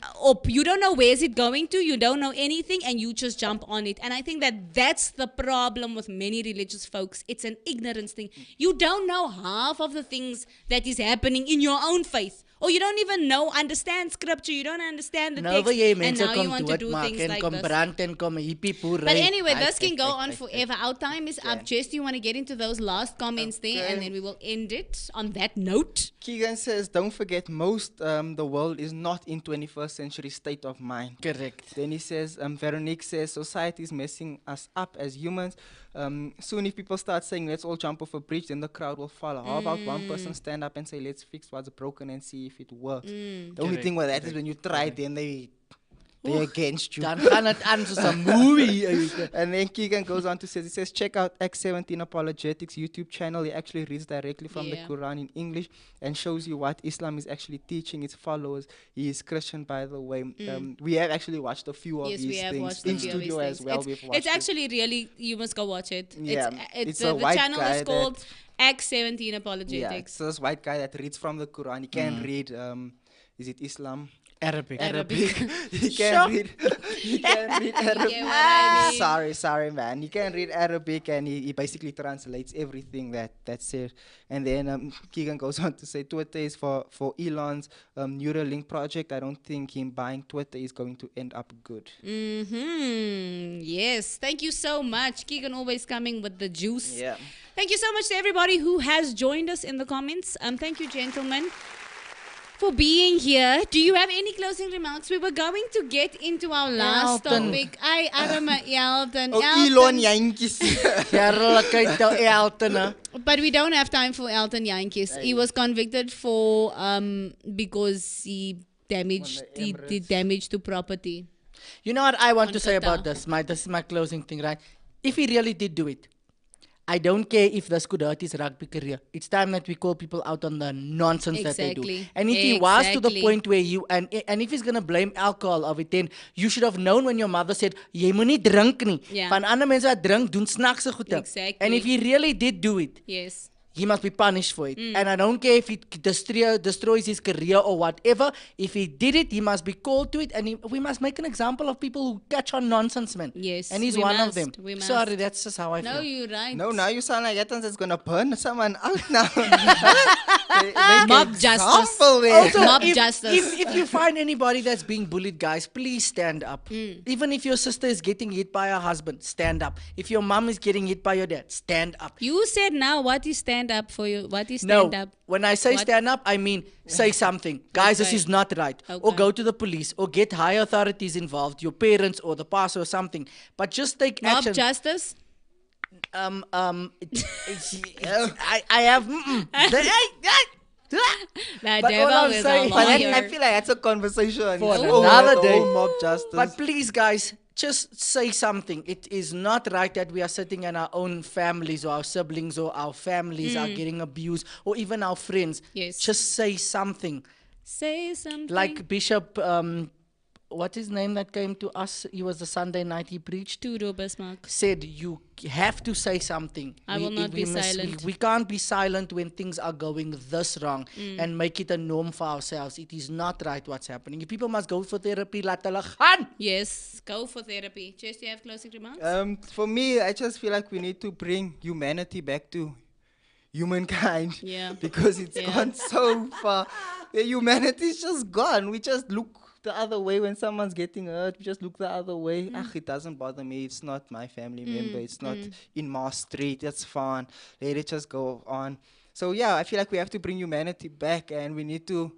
don't know where's it going to, you don't know anything, and you just jump on it. And I think that that's the problem with many religious folks. It's an ignorance thing. You don't know half of the things that is happening in your own faith. Or you don't even understand scripture. You don't understand the text. And now you want to do things like this. But anyway, this can go on forever. Our time is up. Jess, do you want to get into those last comments there? And then we will end it on that note. Keegan says, don't forget, most the world is not in 21st century state of mind. Correct. Then he says, Veronique says, society is messing us up as humans. Soon if people start saying, let's all jump off a bridge, then the crowd will follow. How about one person stand up and say, let's fix what's broken and see if it works? The only thing with that is when you try it, then they're against you. Dan gaan het aan soos 'n movie. And then Keegan goes on to say, he says, check out X17 Apologetics YouTube channel. He actually reads directly from the Quran in English and shows you what Islam is actually teaching its followers. He is Christian, by the way. We have actually watched a few of these things in studio as well. It's actually really, you must go watch it. Yeah, it's the channel is called X17 Apologetics. Yeah, it's this white guy that reads from the Quran. He can read, is it Islam? Arabic. He can read Arabic. Sorry, man. He can read Arabic, and he basically translates everything that's said. And then Keegan goes on to say Twitter is for Elon's Neuralink project. I don't think him buying Twitter is going to end up good. Yes. Thank you so much. Keegan always coming with the juice. Yeah. Thank you so much to everybody who has joined us in the comments. Thank you, gentlemen, for being here. Do you have any closing remarks? We were going to get into our last topic. I remember Elton. Elton Jantjies. But we don't have time for Elton Jantjies. He was convicted for because he did damage to property. You know what I want to say about this? This is my closing thing, right? If he really did do it, I don't care if this could hurt his rugby career. It's time that we call people out on the nonsense that they do. And if he was to the point where and if he's going to blame alcohol of it, then you should have known when your mother said, jy moet nie drink nie. Van ander mense wat drink, doen snaakse goede. And if he really did do it, yes, he must be punished for it. And I don't care if it destroys his career or whatever. If he did it, he must be called to it. And we must make an example of people who catch on nonsense, man. Yes. And he's one of them. Sorry, that's just how I feel. No, you're right. No, now you sound like Etans is going to burn someone out now. Mob justice. Also, Mob justice. If you find anybody that's being bullied, guys, please stand up. Even if your sister is getting hit by her husband, stand up. If your mom is getting hit by your dad, stand up. You said now what is stand up for you? What is stand up? When I say stand up, I mean say something. Guys, this is not right. Or go to the police or get higher authorities involved, your parents or the pastor or something. But just take action. Mob justice? I have... But all I'm saying, I feel like that's a conversation for another day. Mob justice. But please, guys, just say something. It is not right that we are sitting in our own families or our siblings or our families are getting abused or even our friends. Yes. Just say something. Say something. Like Bishop, what his name that came to us? He was the Sunday night he preached. Tudo Bismarck said you have to say something. I will not be silent. We can't be silent when things are going this wrong and make it a norm for ourselves. It is not right what's happening. If people must go for therapy, laat hulle gaan. Yes, go for therapy. Jess, do you have closing remarks? For me, I just feel like we need to bring humanity back to humankind. Yeah. Because it's gone so far. The humanity is just gone. We just look the other way when someone's getting hurt. We just look the other way. It doesn't bother me. It's not my family member. It's not in my street. That's fine. Let it just go on. So yeah, I feel like we have to bring humanity back, and we need to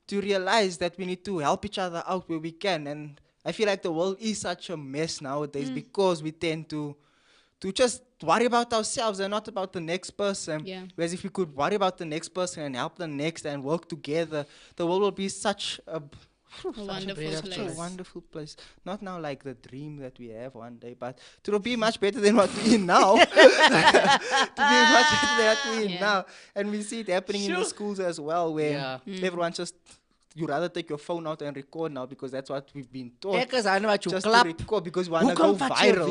realize that we need to help each other out where we can. And I feel like the world is such a mess nowadays because we tend to just worry about ourselves and not about the next person. Yeah. Whereas if we could worry about the next person and help the next and work together, the world will be such a wonderful place. Not now like the dream that we have one day, but it will be much better than what we're in now. Now. And we see it happening in the schools as well, where everyone just... You rather take your phone out and record now because that's what we've been taught. Just to record because we want to go viral.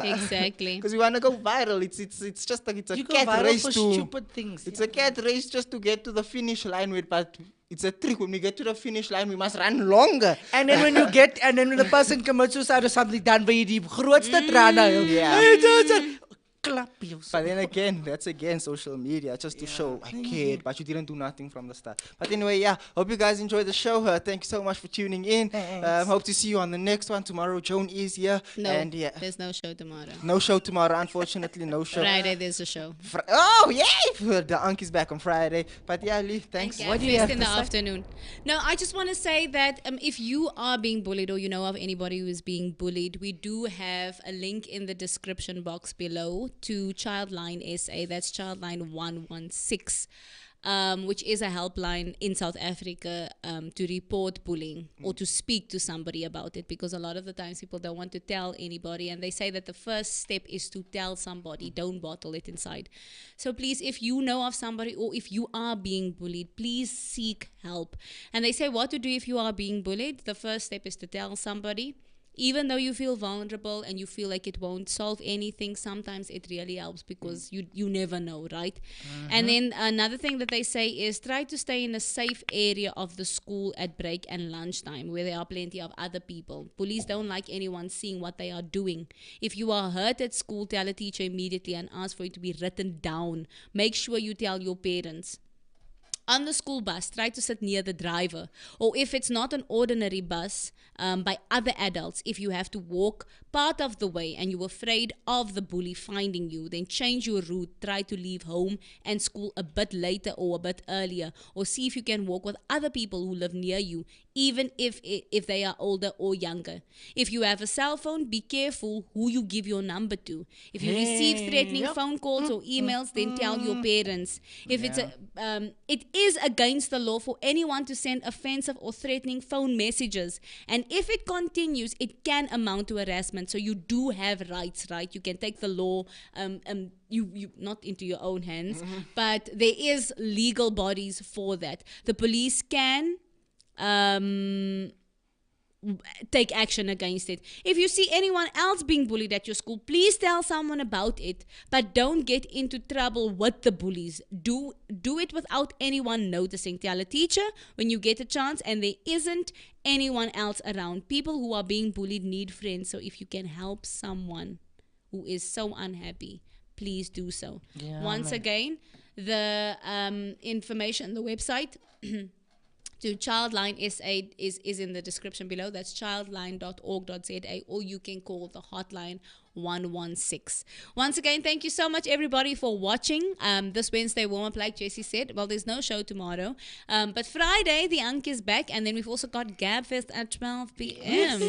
Exactly. Because we want to go viral. It's just like it's a cat race to stupid things. It's a cat race just to get to the finish line but it's a trick. When we get to the finish line, we must run longer. And then when the person commits suicide or something, dan by die grootste trane. But then again, that's again social media, just to show I cared, but you didn't do nothing from the start. But anyway, hope you guys enjoyed the show. Thank you so much for tuning in. Hope to see you on the next one tomorrow. Joan is here. No, and there's no show tomorrow. No show tomorrow, unfortunately. No show. Friday there's a show. The Unky's back on Friday. But yeah, Lee, thanks. What do you have in the afternoon? No, I just want to say that if you are being bullied or you know of anybody who is being bullied, we do have a link in the description box below to Childline SA. That's Childline 116, which is a helpline in South Africa to report bullying or to speak to somebody about it, because a lot of the times people don't want to tell anybody, and they say that the first step is to tell somebody. Don't bottle it inside. So please, if you know of somebody or if you are being bullied, please seek help. And they say what to do if you are being bullied. The first step is to tell somebody. Even though you feel vulnerable and you feel like it won't solve anything, sometimes it really helps because you never know, right? And then another thing that they say is try to stay in a safe area of the school at break and lunchtime where there are plenty of other people. Police don't like anyone seeing what they are doing. If you are hurt at school, tell a teacher immediately and ask for it to be written down. Make sure you tell your parents. On the school bus, try to sit near the driver. Or if it's not an ordinary bus by other adults, if you have to walk part of the way and you're afraid of the bully finding you, then change your route. Try to leave home and school a bit later or a bit earlier. Or see if you can walk with other people who live near you, even if they are older or younger. If you have a cell phone, be careful who you give your number to. If you receive threatening phone calls or emails, then tell your parents. If it's it is against the law for anyone to send offensive or threatening phone messages. And if it continues, it can amount to harassment. So you do have rights, right? You can take the law you not into your own hands, but there is legal bodies for that. The police can take action against it. If you see anyone else being bullied at your school, please tell someone about it, but don't get into trouble with the bullies. Do it without anyone noticing. Tell a teacher when you get a chance and there isn't anyone else around. People who are being bullied need friends, so if you can help someone who is so unhappy, please do so. Once again, the information, the website to Childline SA is in the description below. That's childline.org.za, or you can call the hotline 116. Once again, thank you so much everybody for watching this Wednesday warm-up. Like Jessie said, well, there's no show tomorrow, but Friday the Unk is back, and then we've also got Gabfest at 12 p.m.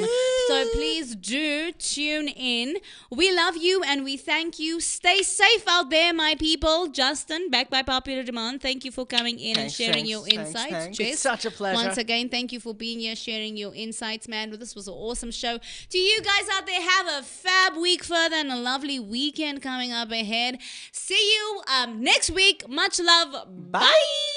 So please do tune in. We love you and we thank you. Stay safe out there, my people. Justin, back by popular demand, thank you for coming in and sharing your insights. It's such a pleasure. Once again, thank you for being here, sharing your insights, man. This was an awesome show. To you guys out there, have a fab week further and a lovely weekend coming up ahead. See you next week. Much love. Bye.